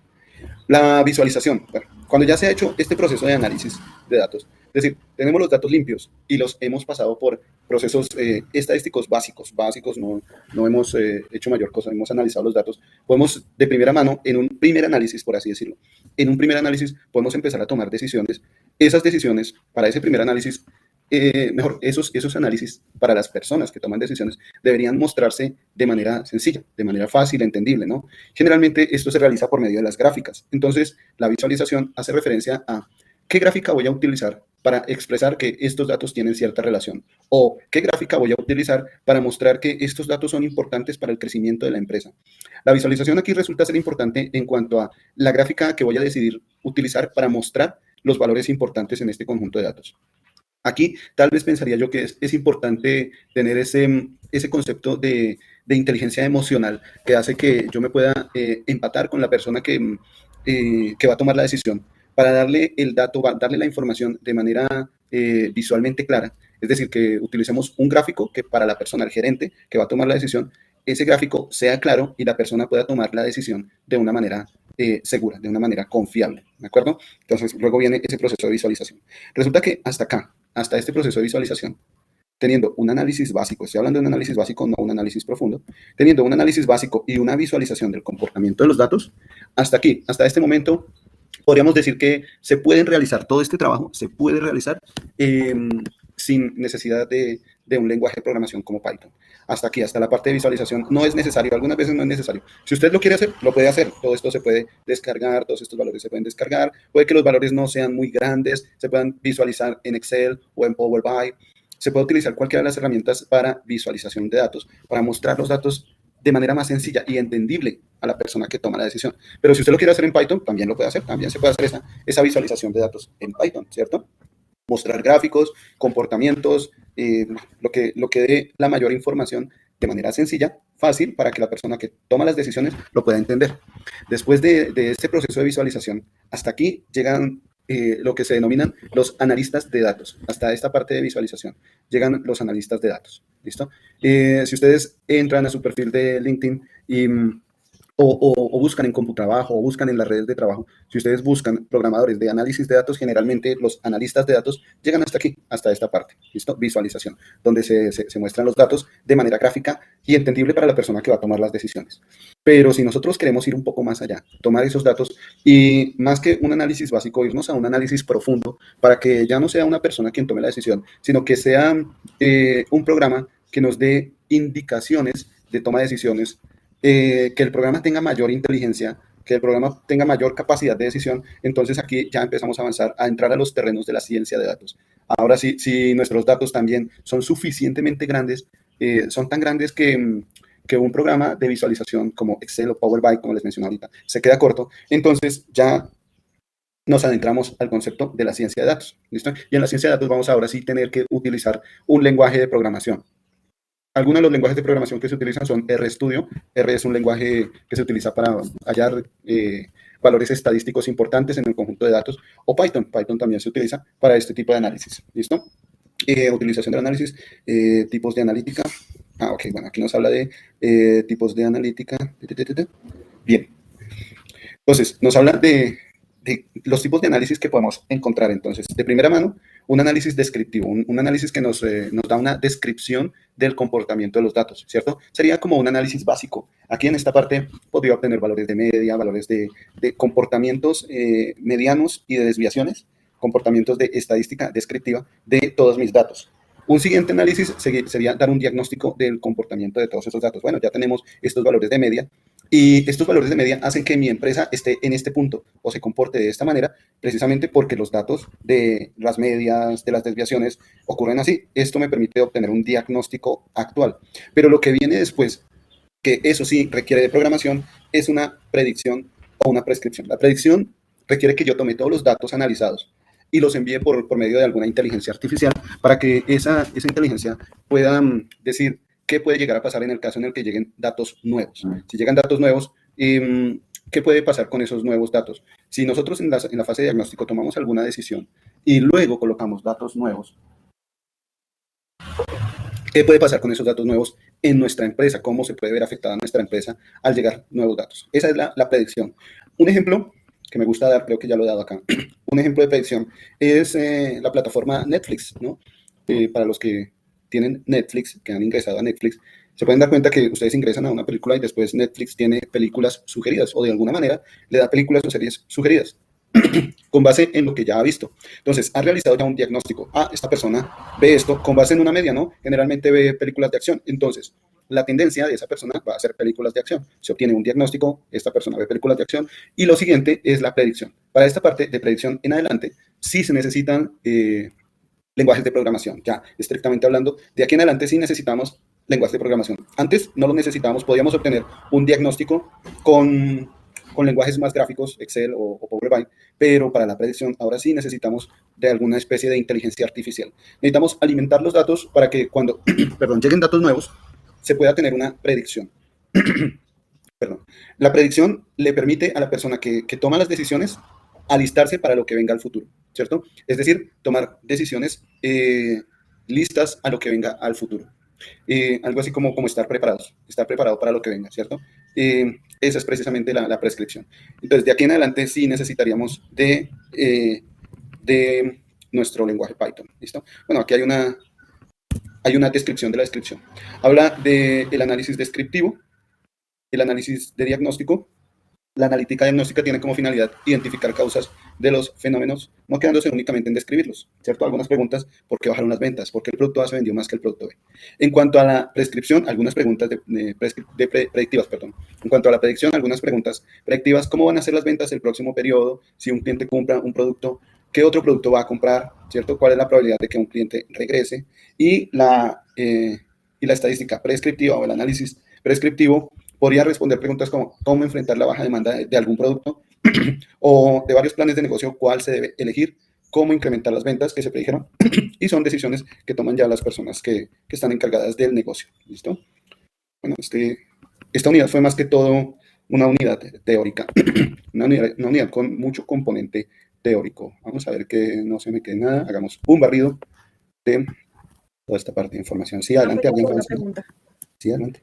La visualización. Bueno, cuando ya se ha hecho este proceso de análisis de datos, es decir, tenemos los datos limpios y los hemos pasado por procesos estadísticos básicos, no hemos hecho mayor cosa, hemos analizado los datos, podemos de primera mano, en un primer análisis, por así decirlo, en un primer análisis podemos empezar a tomar decisiones. Esas decisiones, para ese primer análisis, esos análisis para las personas que toman decisiones deberían mostrarse de manera sencilla, de manera fácil, entendible, ¿no? Generalmente esto se realiza por medio de las gráficas. Entonces, la visualización hace referencia a qué gráfica voy a utilizar para expresar que estos datos tienen cierta relación o qué gráfica voy a utilizar para mostrar que estos datos son importantes para el crecimiento de la empresa. La visualización aquí resulta ser importante en cuanto a la gráfica que voy a decidir utilizar para mostrar los valores importantes en este conjunto de datos. Aquí tal vez pensaría yo que es importante tener ese concepto de inteligencia emocional que hace que yo me pueda empatar con la persona que va a tomar la decisión para darle el dato, darle la información de manera visualmente clara. Es decir, que utilicemos un gráfico que para la persona, el gerente que va a tomar la decisión, ese gráfico sea claro y la persona pueda tomar la decisión de una manera segura, de una manera confiable. ¿De acuerdo? Entonces, luego viene ese proceso de visualización. Resulta que hasta este proceso de visualización, teniendo un análisis básico, estoy hablando de un análisis básico, no un análisis profundo, teniendo un análisis básico y una visualización del comportamiento de los datos, hasta aquí, hasta este momento, podríamos decir que se pueden realizar todo este trabajo, se puede realizar sin necesidad de un lenguaje de programación como Python. Hasta aquí, hasta la parte de visualización, no es necesario, algunas veces no es necesario. Si usted lo quiere hacer, lo puede hacer. Todo esto se puede descargar, todos estos valores se pueden descargar. Puede que los valores no sean muy grandes, se puedan visualizar en Excel o en Power BI. Se puede utilizar cualquiera de las herramientas para visualización de datos, para mostrar los datos de manera más sencilla y entendible a la persona que toma la decisión. Pero si usted lo quiere hacer en Python, también lo puede hacer, también se puede hacer esa visualización de datos en Python, ¿cierto? Mostrar gráficos, comportamientos, lo que dé la mayor información de manera sencilla, fácil, para que la persona que toma las decisiones lo pueda entender. Después de este proceso de visualización, hasta aquí llegan lo que se denominan los analistas de datos. Hasta esta parte de visualización llegan los analistas de datos. ¿Listo? Si ustedes entran a su perfil de LinkedIn y o buscan en CompuTrabajo o buscan en las redes de trabajo, si ustedes buscan programadores de análisis de datos, generalmente los analistas de datos llegan hasta aquí, hasta esta parte, ¿listo? Visualización, donde se muestran los datos de manera gráfica y entendible para la persona que va a tomar las decisiones. Pero si nosotros queremos ir un poco más allá, tomar esos datos y más que un análisis básico, irnos a un análisis profundo para que ya no sea una persona quien tome la decisión, sino que sea un programa que nos dé indicaciones de toma de decisiones, que el programa tenga mayor inteligencia, que el programa tenga mayor capacidad de decisión, entonces aquí ya empezamos a avanzar, a entrar a los terrenos de la ciencia de datos. Ahora sí, si nuestros datos también son suficientemente grandes, son tan grandes que un programa de visualización como Excel o Power BI, como les mencioné ahorita, se queda corto, entonces ya nos adentramos al concepto de la ciencia de datos, ¿listo? Y en la ciencia de datos vamos ahora sí tener que utilizar un lenguaje de programación. Algunos de los lenguajes de programación que se utilizan son RStudio. R es un lenguaje que se utiliza para hallar valores estadísticos importantes en el conjunto de datos, o Python. Python también se utiliza para este tipo de análisis, ¿listo? Utilización del análisis, tipos de analítica. Ok, bueno, aquí nos habla de tipos de analítica. Bien, entonces nos habla de los tipos de análisis que podemos encontrar. Entonces, de primera mano, un análisis descriptivo, un análisis que nos da una descripción del comportamiento de los datos, ¿cierto? Sería como un análisis básico. Aquí en esta parte podría obtener valores de media, valores de comportamientos medianos y de desviaciones, comportamientos de estadística descriptiva de todos mis datos. Un siguiente análisis sería dar un diagnóstico del comportamiento de todos esos datos. Bueno, ya tenemos estos valores de media, y estos valores de media hacen que mi empresa esté en este punto o se comporte de esta manera, precisamente porque los datos de las medias, de las desviaciones, ocurren así. Esto me permite obtener un diagnóstico actual. Pero lo que viene después, que eso sí requiere de programación, es una predicción o una prescripción. La predicción requiere que yo tome todos los datos analizados y los envíe por medio de alguna inteligencia artificial para que esa inteligencia pueda decir qué puede llegar a pasar en el caso en el que lleguen datos nuevos. Si llegan datos nuevos, ¿qué puede pasar con esos nuevos datos? Si nosotros en la fase de diagnóstico tomamos alguna decisión y luego colocamos datos nuevos, ¿qué puede pasar con esos datos nuevos en nuestra empresa? ¿Cómo se puede ver afectada nuestra empresa al llegar nuevos datos? Esa es la predicción. Un ejemplo que me gusta dar, creo que ya lo he dado acá, un ejemplo de predicción es la plataforma Netflix, ¿no? Para los que tienen Netflix, que han ingresado a Netflix, se pueden dar cuenta que ustedes ingresan a una película y después Netflix tiene películas sugeridas o de alguna manera le da películas o series sugeridas con base en lo que ya ha visto. Entonces, ha realizado ya un diagnóstico. Esta persona ve esto con base en una media, ¿no? Generalmente ve películas de acción. Entonces, la tendencia de esa persona va a ser películas de acción. Se obtiene un diagnóstico, esta persona ve películas de acción y lo siguiente es la predicción. Para esta parte de predicción en adelante, sí se necesitan lenguajes de programación. Ya, estrictamente hablando, de aquí en adelante sí necesitamos lenguajes de programación. Antes no lo necesitábamos, podíamos obtener un diagnóstico con lenguajes más gráficos, Excel o Power BI, pero para la predicción ahora sí necesitamos de alguna especie de inteligencia artificial. Necesitamos alimentar los datos para que cuando perdón, lleguen datos nuevos se pueda tener una predicción. Perdón. La predicción le permite a la persona que toma las decisiones alistarse para lo que venga al futuro, ¿cierto? Es decir, tomar decisiones listas a lo que venga al futuro. Algo así como estar preparados, estar preparado para lo que venga, ¿cierto? Esa es precisamente la prescripción. Entonces, de aquí en adelante sí necesitaríamos de nuestro lenguaje Python, ¿listo? Bueno, aquí hay una descripción de la descripción. Habla del análisis descriptivo, el análisis de diagnóstico. La analítica diagnóstica tiene como finalidad identificar causas de los fenómenos, no quedándose únicamente en describirlos, ¿cierto? Algunas preguntas, ¿por qué bajaron las ventas? ¿Por qué el producto A se vendió más que el producto B? En cuanto a la prescripción, algunas preguntas predictivas, perdón. En cuanto a la predicción, algunas preguntas predictivas, ¿cómo van a ser las ventas el próximo periodo? Si un cliente compra un producto, ¿qué otro producto va a comprar? ¿Cierto? ¿Cuál es la probabilidad de que un cliente regrese? Y la estadística prescriptiva o el análisis prescriptivo podría responder preguntas como cómo enfrentar la baja demanda de algún producto o de varios planes de negocio, cuál se debe elegir, cómo incrementar las ventas que se predijeron y son decisiones que toman ya las personas que están encargadas del negocio. ¿Listo? Bueno, esta unidad fue más que todo una unidad teórica, una unidad con mucho componente teórico. Vamos a ver que no se me quede nada. Hagamos un barrido de toda esta parte de información. Sí, adelante. ¿Alguien? Una pregunta. Sí, adelante.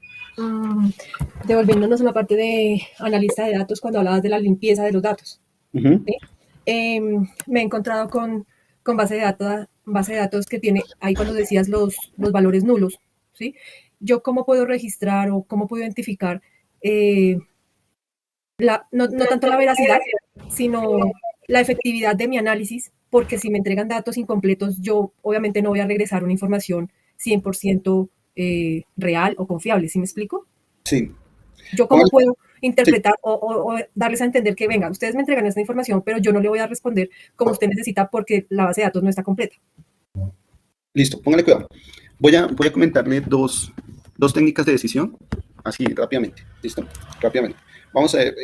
Devolviéndonos a la parte de analista de datos, cuando hablabas de la limpieza de los datos. Ujú. ¿Sí? Me he encontrado con base de datos que tiene, ahí cuando decías los valores nulos, ¿sí? Yo cómo puedo registrar o cómo puedo identificar no tanto la veracidad, sino la efectividad de mi análisis, porque si me entregan datos incompletos, yo obviamente no voy a regresar una información 100% real o confiable, ¿sí me explico? Sí. Yo cómo Póngale- puedo sí, interpretar o darles a entender que, venga, ustedes me entregan esta información, pero yo no le voy a responder como usted necesita porque la base de datos no está completa. listo, póngale cuidado. Voy a comentarle dos técnicas de decisión, así rápidamente. Listo, rápidamente. Vamos a ver,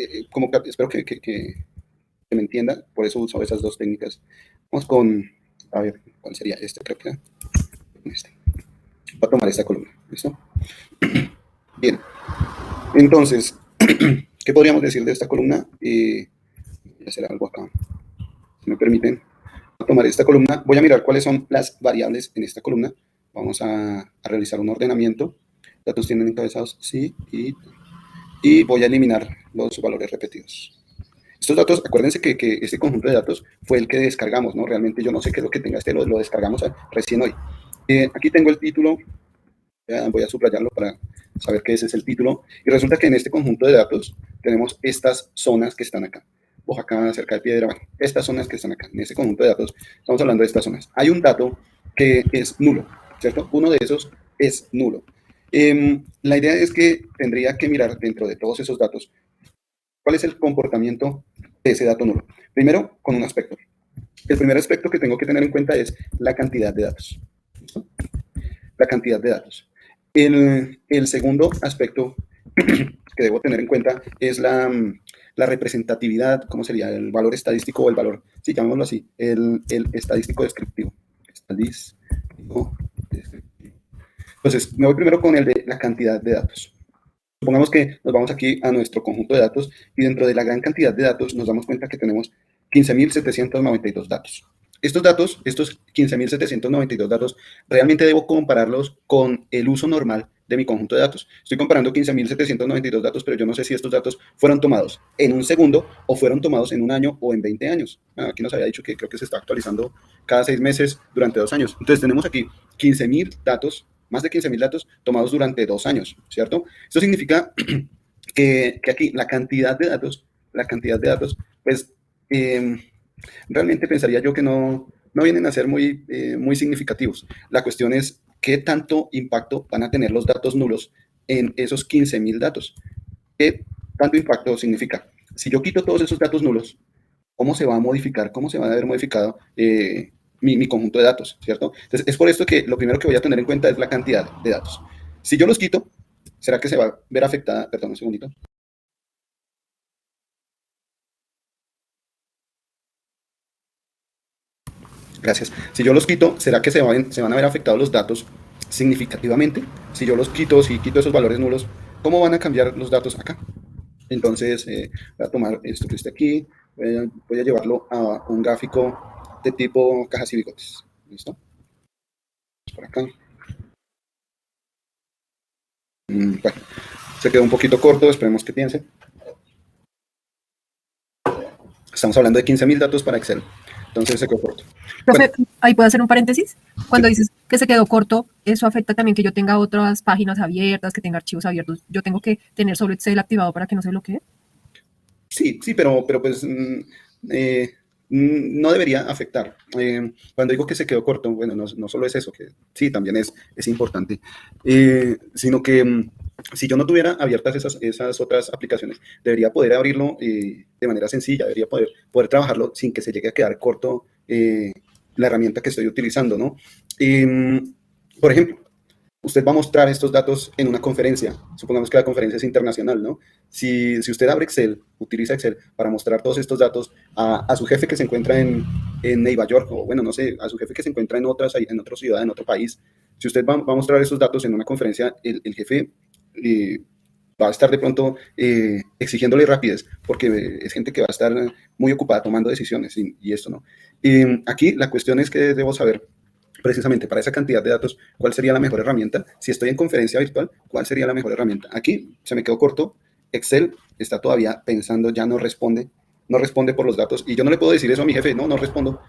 espero que me entienda, por eso uso esas dos técnicas. Vamos con, a ver, ¿cuál sería este? Creo que este. Voy a tomar esta columna, ¿listo? Bien, entonces, ¿qué podríamos decir de esta columna? Voy a hacer algo acá, si me permiten. Voy a tomar esta columna, voy a mirar cuáles son las variables en esta columna. Vamos a realizar un ordenamiento. Datos tienen encabezados, sí, y voy a eliminar los valores repetidos. Estos datos, acuérdense que este conjunto de datos fue el que descargamos, ¿no? Realmente yo no sé qué es lo que tenga lo descargamos recién hoy. Aquí tengo el título, voy a subrayarlo para saber que ese es el título. Y resulta que en este conjunto de datos tenemos estas zonas que están acá. Boyacá, cerca de Piedra, bueno, estas zonas que están acá. En este conjunto de datos estamos hablando de estas zonas. Hay un dato que es nulo, ¿cierto? Uno de esos es nulo. La idea es que tendría que mirar dentro de todos esos datos cuál es el comportamiento de ese dato nulo. Primero, con un aspecto. El primer aspecto que tengo que tener en cuenta es la cantidad de datos. ¿Listo? La cantidad de datos. El segundo aspecto que debo tener en cuenta es la representatividad, ¿cómo sería? El valor estadístico o el valor, sí, llamémoslo así, el estadístico descriptivo. Estadístico descriptivo. Entonces, me voy primero con el de la cantidad de datos. Supongamos que nos vamos aquí a nuestro conjunto de datos y dentro de la gran cantidad de datos nos damos cuenta que tenemos 15.792 datos. Estos 15.792 datos, realmente debo compararlos con el uso normal de mi conjunto de datos. Estoy comparando 15.792 datos, pero yo no sé si estos datos fueron tomados en un segundo o fueron tomados en un año o en 20 años. Aquí nos había dicho que creo que se está actualizando cada 6 meses durante 2 años. Entonces tenemos aquí 15.000 datos, más de 15.000 datos tomados durante 2 años, ¿cierto? Esto significa que aquí la cantidad de datos, pues realmente pensaría yo que no vienen a ser muy significativos. La cuestión es qué tanto impacto van a tener los datos nulos en esos 15.000 datos. ¿Qué tanto impacto significa? Si yo quito todos esos datos nulos, ¿cómo se va a modificar? ¿Cómo se va a haber modificado mi conjunto de datos? ¿Cierto? Entonces, es por esto que lo primero que voy a tener en cuenta es la cantidad de datos. Si yo los quito, ¿será que se va a ver afectada? Perdón, un segundito. Gracias. Si yo los quito, ¿será que se van a ver afectados los datos significativamente? Si yo los quito, si quito esos valores nulos, ¿cómo van a cambiar los datos acá? Entonces, voy a tomar esto que está aquí, voy a llevarlo a un gráfico de tipo cajas y bigotes. ¿Listo? Por acá. Bueno, se quedó un poquito corto, esperemos que piense. Estamos hablando de 15.000 datos para Excel, entonces se quedó corto. Profe, ahí puedo hacer un paréntesis. Cuando dices que se quedó corto, eso afecta también que yo tenga otras páginas abiertas, que tenga archivos abiertos. Yo tengo que tener solo Excel activado para que no se bloquee. Sí, pero pues no debería afectar. Cuando digo que se quedó corto, bueno, no solo es eso, que sí, también es importante, sino que si yo no tuviera abiertas esas otras aplicaciones, debería poder abrirlo de manera sencilla, debería poder trabajarlo sin que se llegue a quedar corto la herramienta que estoy utilizando, ¿no? Por ejemplo, usted va a mostrar estos datos en una conferencia, supongamos que la conferencia es internacional, ¿no? Si usted abre Excel, utiliza Excel para mostrar todos estos datos a su jefe que se encuentra en Nueva York, o bueno, no sé, a su jefe que se encuentra en otra ciudad, en otro país, si usted va a mostrar esos datos en una conferencia, el jefe va a estar de pronto exigiéndole rapidez, porque es gente que va a estar muy ocupada tomando decisiones y esto, ¿no? Aquí la cuestión es que debo saber precisamente para esa cantidad de datos, ¿cuál sería la mejor herramienta? Si estoy en conferencia virtual, ¿cuál sería la mejor herramienta? Aquí se me quedó corto. Excel está todavía pensando, ya no responde por los datos. Y yo no le puedo decir eso a mi jefe, no respondo,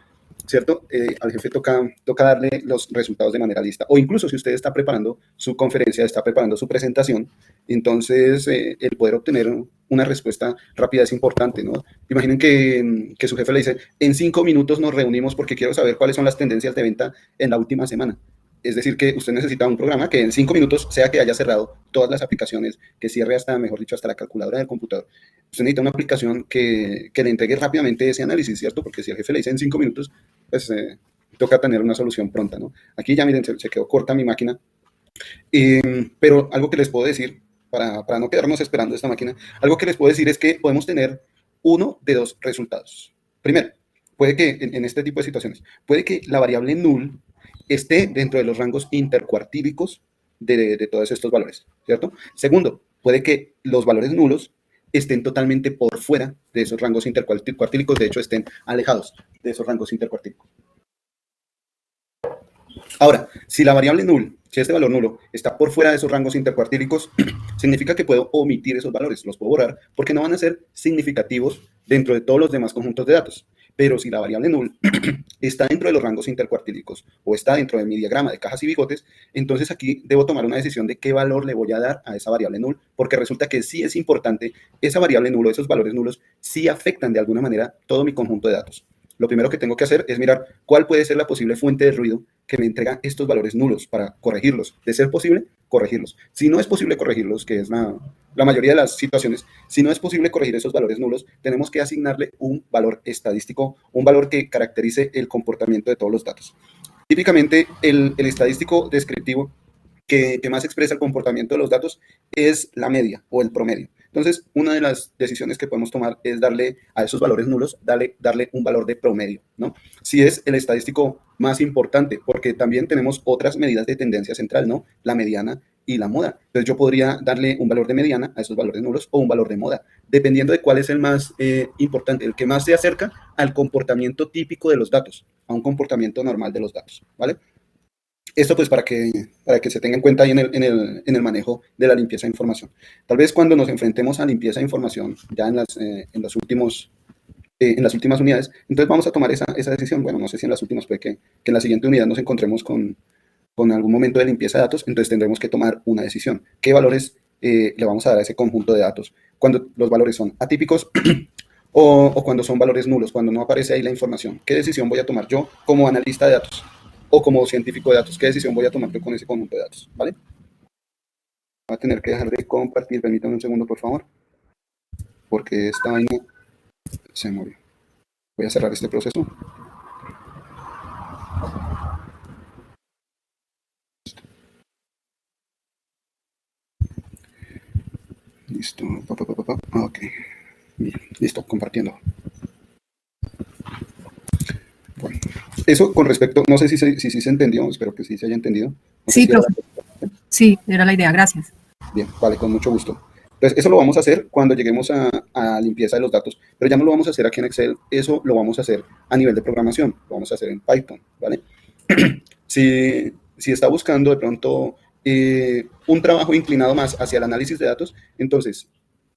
¿cierto? Al jefe toca darle los resultados de manera lista. O incluso si usted está preparando su conferencia, está preparando su presentación, entonces el poder obtener una respuesta rápida es importante, ¿no? Imaginen que su jefe le dice, en 5 minutos nos reunimos porque quiero saber cuáles son las tendencias de venta en la última semana. Es decir, que usted necesita un programa que en 5 minutos, sea que haya cerrado todas las aplicaciones, que cierre hasta, mejor dicho, hasta la calculadora del computador. Usted necesita una aplicación que le entregue rápidamente ese análisis, ¿cierto? Porque si el jefe le dice en 5 minutos, pues toca tener una solución pronta, ¿no? Aquí ya miren, se quedó corta mi máquina. Pero algo que les puedo decir, para no quedarnos esperando esta máquina, algo que les puedo decir es que podemos tener uno de dos resultados. Primero, puede que en este tipo de situaciones, puede que la variable null esté dentro de los rangos intercuartílicos de todos estos valores, ¿cierto? Segundo, puede que los valores nulos estén totalmente por fuera de esos rangos intercuartílicos, de hecho estén alejados de esos rangos intercuartílicos. Ahora, si la variable null, si este valor nulo está por fuera de esos rangos intercuartílicos, significa que puedo omitir esos valores, los puedo borrar, porque no van a ser significativos dentro de todos los demás conjuntos de datos. Pero si la variable null está dentro de los rangos intercuartílicos o está dentro de mi diagrama de cajas y bigotes, entonces aquí debo tomar una decisión de qué valor le voy a dar a esa variable null, porque resulta que sí es importante, esa variable nulo, esos valores nulos, sí afectan de alguna manera todo mi conjunto de datos. Lo primero que tengo que hacer es mirar cuál puede ser la posible fuente de ruido que me entrega estos valores nulos para corregirlos. De ser posible, corregirlos. Si no es posible corregirlos, que es la mayoría de las situaciones, si no es posible corregir esos valores nulos, tenemos que asignarle un valor estadístico, un valor que caracterice el comportamiento de todos los datos. Típicamente, el estadístico descriptivo que más expresa el comportamiento de los datos es la media o el promedio. Entonces, una de las decisiones que podemos tomar es darle a esos valores nulos, darle un valor de promedio, ¿no? Si es el estadístico más importante, porque también tenemos otras medidas de tendencia central, ¿no? La mediana y la moda. Entonces, yo podría darle un valor de mediana a esos valores nulos o un valor de moda, dependiendo de cuál es el más importante, el que más se acerca al comportamiento típico de los datos, a un comportamiento normal de los datos, ¿vale? Esto pues para que se tenga en cuenta ahí en el manejo de la limpieza de información. Tal vez cuando nos enfrentemos a limpieza de información, ya en las últimas unidades, entonces vamos a tomar esa decisión. Bueno, no sé si en las últimas, puede que en la siguiente unidad nos encontremos con algún momento de limpieza de datos, entonces tendremos que tomar una decisión. ¿Qué valores le vamos a dar a ese conjunto de datos? Cuando los valores son atípicos o cuando son valores nulos, cuando no aparece ahí la información. ¿Qué decisión voy a tomar yo como analista de datos? O como científico de datos, ¿qué decisión voy a tomar con ese conjunto de datos? ¿Vale? Voy a tener que dejar de compartir, permítanme un segundo, por favor, porque esta vaina se movió. Voy a cerrar este proceso. Listo. Ok. Bien. Listo, compartiendo. Bueno, eso con respecto, no sé si se entendió, espero que sí se haya entendido. No Sí, si profe. Sí, era la idea, gracias. Bien, vale, con mucho gusto. Entonces, eso lo vamos a hacer cuando lleguemos a limpieza de los datos, pero ya no lo vamos a hacer aquí en Excel, eso lo vamos a hacer a nivel de programación, lo vamos a hacer en Python, ¿vale? Si está buscando de pronto un trabajo inclinado más hacia el análisis de datos, entonces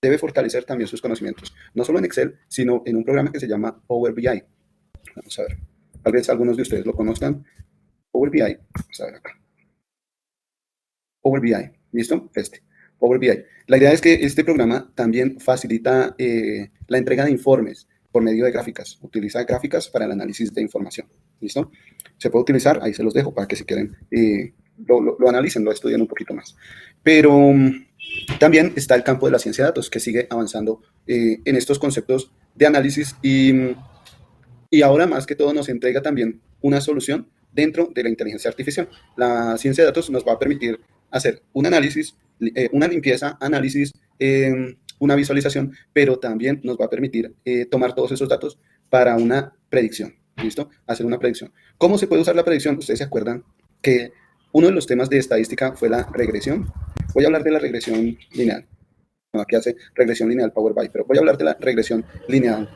debe fortalecer también sus conocimientos, no solo en Excel, sino en un programa que se llama Power BI. Vamos a ver, tal vez algunos de ustedes lo conozcan. Power BI, vamos a ver acá. Power BI, ¿listo? Power BI. La idea es que este programa también facilita la entrega de informes por medio de gráficas. Utiliza gráficas para el análisis de información, ¿listo? Se puede utilizar, ahí se los dejo para que si quieren lo analicen, lo estudien un poquito más. Pero también está el campo de la ciencia de datos, que sigue avanzando en estos conceptos de análisis y ahora más que todo nos entrega también una solución dentro de la inteligencia artificial. La ciencia de datos nos va a permitir hacer un análisis, una limpieza, análisis, una visualización, pero también nos va a permitir tomar todos esos datos para una predicción, ¿listo? Hacer una predicción. ¿Cómo se puede usar la predicción? Ustedes se acuerdan que uno de los temas de estadística fue la regresión. Voy a hablar de la regresión lineal. Bueno, aquí hace regresión lineal Power BI, pero voy a hablar de la regresión lineal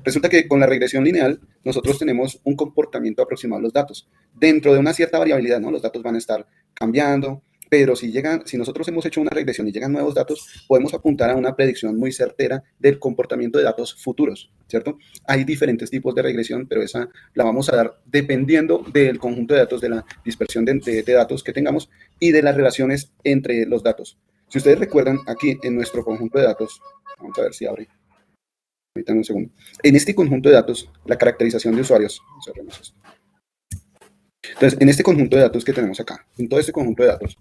Resulta que con la regresión lineal nosotros tenemos un comportamiento aproximado de los datos. Dentro de una cierta variabilidad, ¿no? Los datos van a estar cambiando, pero si nosotros hemos hecho una regresión y llegan nuevos datos, podemos apuntar a una predicción muy certera del comportamiento de datos futuros, ¿cierto? Hay diferentes tipos de regresión, pero esa la vamos a dar dependiendo del conjunto de datos, de la dispersión de datos que tengamos y de las relaciones entre los datos. Si ustedes recuerdan, aquí en nuestro conjunto de datos, vamos a ver si abre. Ahorita en un segundo. En este conjunto de datos, la caracterización de usuarios. Entonces, en este conjunto de datos que tenemos acá, en todo este conjunto de datos,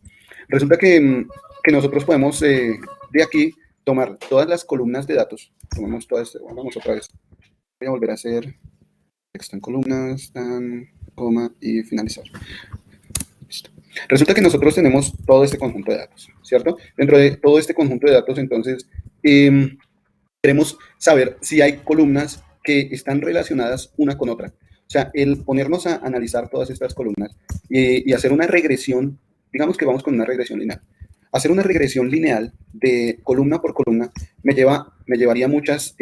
resulta que nosotros podemos de aquí tomar todas las columnas de datos. Tomamos todas, vamos otra vez. Voy a volver a hacer texto en columnas, coma y finalizar. Listo. Resulta que nosotros tenemos todo este conjunto de datos, ¿cierto? Dentro de todo este conjunto de datos, entonces, queremos saber si hay columnas que están relacionadas una con otra. O sea, el ponernos a analizar todas estas columnas y hacer una regresión, digamos que vamos con una regresión lineal. Hacer una regresión lineal de columna por columna me llevaría muchas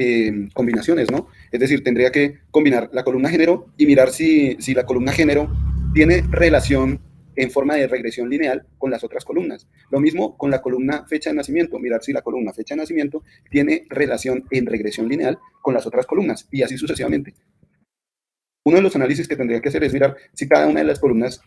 combinaciones, ¿no? Es decir, tendría que combinar la columna género y mirar si la columna género tiene relación en forma de regresión lineal con las otras columnas. Lo mismo con la columna fecha de nacimiento, mirar si la columna fecha de nacimiento tiene relación en regresión lineal con las otras columnas y así sucesivamente. Uno de los análisis que tendría que hacer es mirar si cada una de las columnas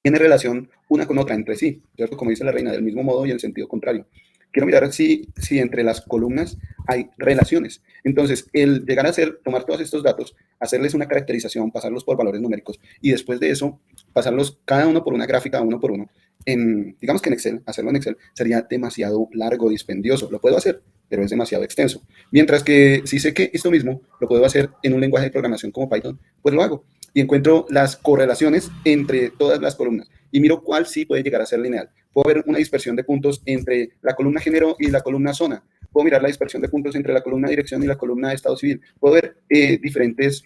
tiene relación una con otra entre sí, ¿cierto? Como dice la reina, del mismo modo y en sentido contrario. Quiero mirar si entre las columnas hay relaciones. Entonces, el llegar a tomar todos estos datos, hacerles una caracterización, pasarlos por valores numéricos y después de eso, pasarlos cada uno por una gráfica, uno por uno, digamos que en Excel, hacerlo en Excel sería demasiado largo, dispendioso. Lo puedo hacer, pero es demasiado extenso. Mientras que si sé que esto mismo lo puedo hacer en un lenguaje de programación como Python, pues lo hago y encuentro las correlaciones entre todas las columnas y miro cuál sí puede llegar a ser lineal. Puedo ver una dispersión de puntos entre la columna género y la columna zona. Puedo mirar la dispersión de puntos entre la columna dirección y la columna de estado civil. Puedo ver diferentes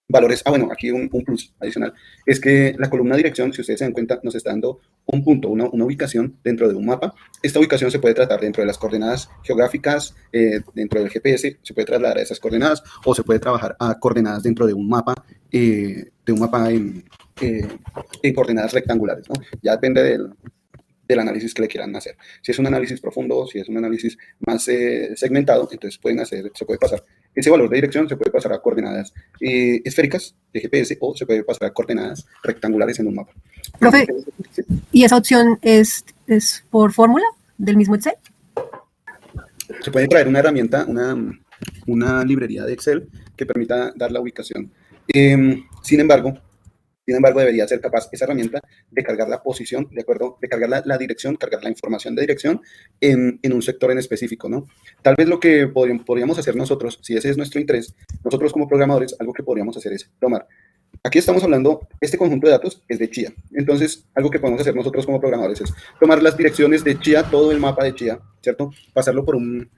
valores. Bueno, aquí un plus adicional es que la columna dirección, si ustedes se dan cuenta, nos está dando un punto, una ubicación dentro de un mapa. Esta ubicación se puede tratar dentro de las coordenadas geográficas, dentro del GPS, se puede trasladar a esas coordenadas o se puede trabajar a coordenadas dentro de un mapa en coordenadas rectangulares, ¿no? Ya depende del análisis que le quieran hacer. Si es un análisis profundo, si es un análisis más segmentado, entonces se puede pasar ese valor de dirección, se puede pasar a coordenadas esféricas de GPS o se puede pasar a coordenadas rectangulares en un mapa. Profe, ¿y esa opción es por fórmula del mismo Excel? Se puede traer una herramienta, una librería de Excel que permita dar la ubicación. Sin embargo, debería ser capaz esa herramienta de cargar la posición, ¿de acuerdo? De cargar la dirección, cargar la información de dirección en un sector en específico, ¿no? Tal vez lo que podríamos hacer nosotros, si ese es nuestro interés, nosotros como programadores, algo que podríamos hacer es tomar. Aquí estamos hablando, este conjunto de datos es de Chia. Entonces, algo que podemos hacer nosotros como programadores es tomar las direcciones de Chia, todo el mapa de Chia, ¿cierto? Pasarlo por un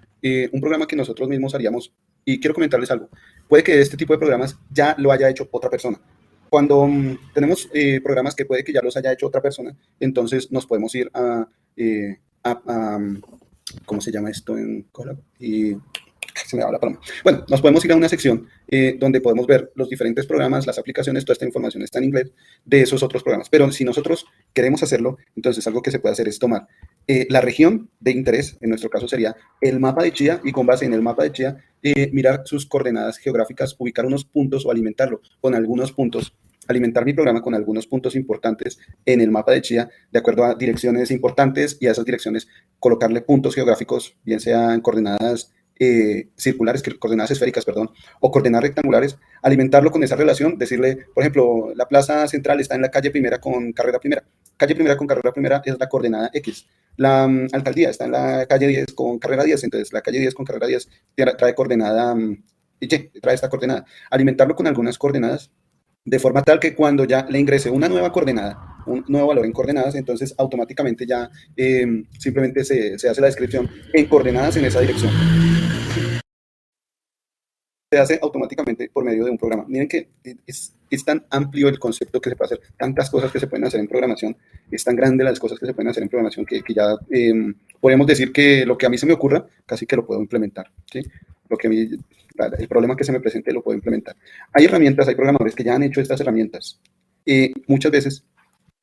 programa que nosotros mismos haríamos. Y quiero comentarles algo. Puede que este tipo de programas ya lo haya hecho otra persona. Cuando tenemos programas que puede que ya los haya hecho otra persona, entonces nos podemos ir ¿cómo se llama esto en Colab? Se me va la palabra. Bueno, nos podemos ir a una sección donde podemos ver los diferentes programas, las aplicaciones, toda esta información está en inglés de esos otros programas. Pero si nosotros queremos hacerlo, entonces algo que se puede hacer es tomar la región de interés, en nuestro caso sería el mapa de Chia, y con base en el mapa de Chia, mirar sus coordenadas geográficas, ubicar unos puntos o alimentarlo con algunos puntos, alimentar mi programa con algunos puntos importantes en el mapa de Chia, de acuerdo a direcciones importantes, y a esas direcciones colocarle puntos geográficos, bien sean coordenadas circulares, coordenadas esféricas, perdón, o coordenadas rectangulares, alimentarlo con esa relación, decirle, por ejemplo, la plaza central está en la calle primera con carrera primera. Calle primera con carrera primera es la coordenada X. La alcaldía está en la calle 10 con carrera 10, entonces la calle 10 con carrera 10 trae coordenada Y, trae esta coordenada. Alimentarlo con algunas coordenadas de forma tal que cuando ya le ingrese una nueva coordenada, un nuevo valor en coordenadas, entonces automáticamente ya simplemente se hace la descripción en coordenadas en esa dirección. Se hace automáticamente por medio de un programa. Miren que es tan amplio el concepto que se puede hacer, tantas cosas que se pueden hacer en programación, es tan grande las cosas que se pueden hacer en programación que ya podemos decir que lo que a mí se me ocurra, casi que lo puedo implementar, ¿sí? Lo que a mí el problema que se me presente lo puedo implementar. Hay herramientas, hay programadores que ya han hecho estas herramientas. Muchas veces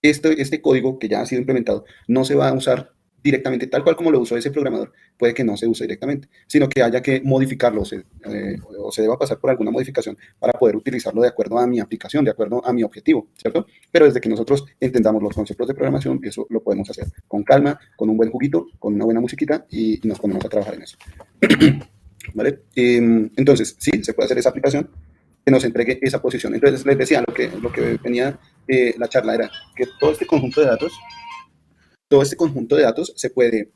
este código que ya ha sido implementado no se va a usar directamente tal cual como lo usó ese programador, puede que no se use directamente, sino que haya que modificarlo o se deba pasar por alguna modificación para poder utilizarlo de acuerdo a mi aplicación, de acuerdo a mi objetivo, ¿cierto? Pero desde que nosotros entendamos los conceptos de programación, eso lo podemos hacer con calma, con un buen juguito, con una buena musiquita y nos ponemos a trabajar en eso. ¿Vale? Entonces, sí, se puede hacer esa aplicación que nos entregue esa posición. Entonces, les decía, lo que venía la charla era que todo este conjunto de datos se puede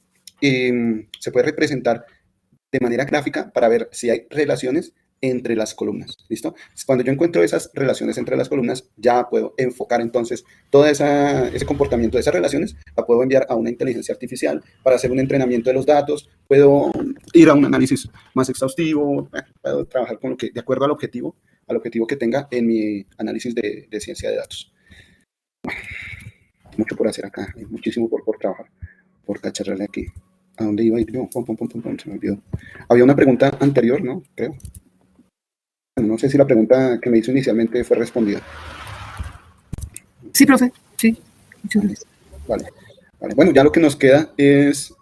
representar de manera gráfica para ver si hay relaciones entre las columnas, ¿listo? Cuando yo encuentro esas relaciones entre las columnas, ya puedo enfocar entonces todo ese comportamiento de esas relaciones, la puedo enviar a una inteligencia artificial para hacer un entrenamiento de los datos, puedo ir a un análisis más exhaustivo, puedo trabajar con de acuerdo al objetivo que tenga en mi análisis de ciencia de datos. Bueno, mucho por hacer acá, muchísimo por trabajar, por cacharrarle aquí. ¿A dónde iba a ir yo? Se me olvidó. Había una pregunta anterior, ¿no? Creo. No sé si la pregunta que me hizo inicialmente fue respondida. Sí, profe. Sí. Muchas gracias. Vale. Bueno, ya lo que nos queda es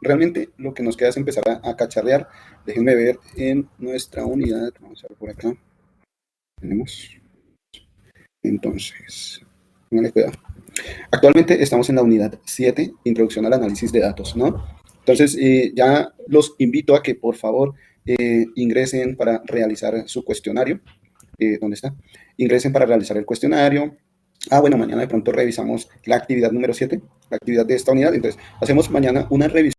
empezar a cacharrear. Déjenme ver en nuestra unidad. Vamos a ver por acá. Tenemos. Entonces, póngale cuidado. Actualmente estamos en la unidad 7, Introducción al análisis de datos, ¿no? Entonces, ya los invito a que, por favor, ingresen para realizar su cuestionario. ¿Dónde está? Ingresen para realizar el cuestionario. Bueno, mañana de pronto revisamos la actividad número 7, la actividad de esta unidad. Entonces, hacemos mañana una revisión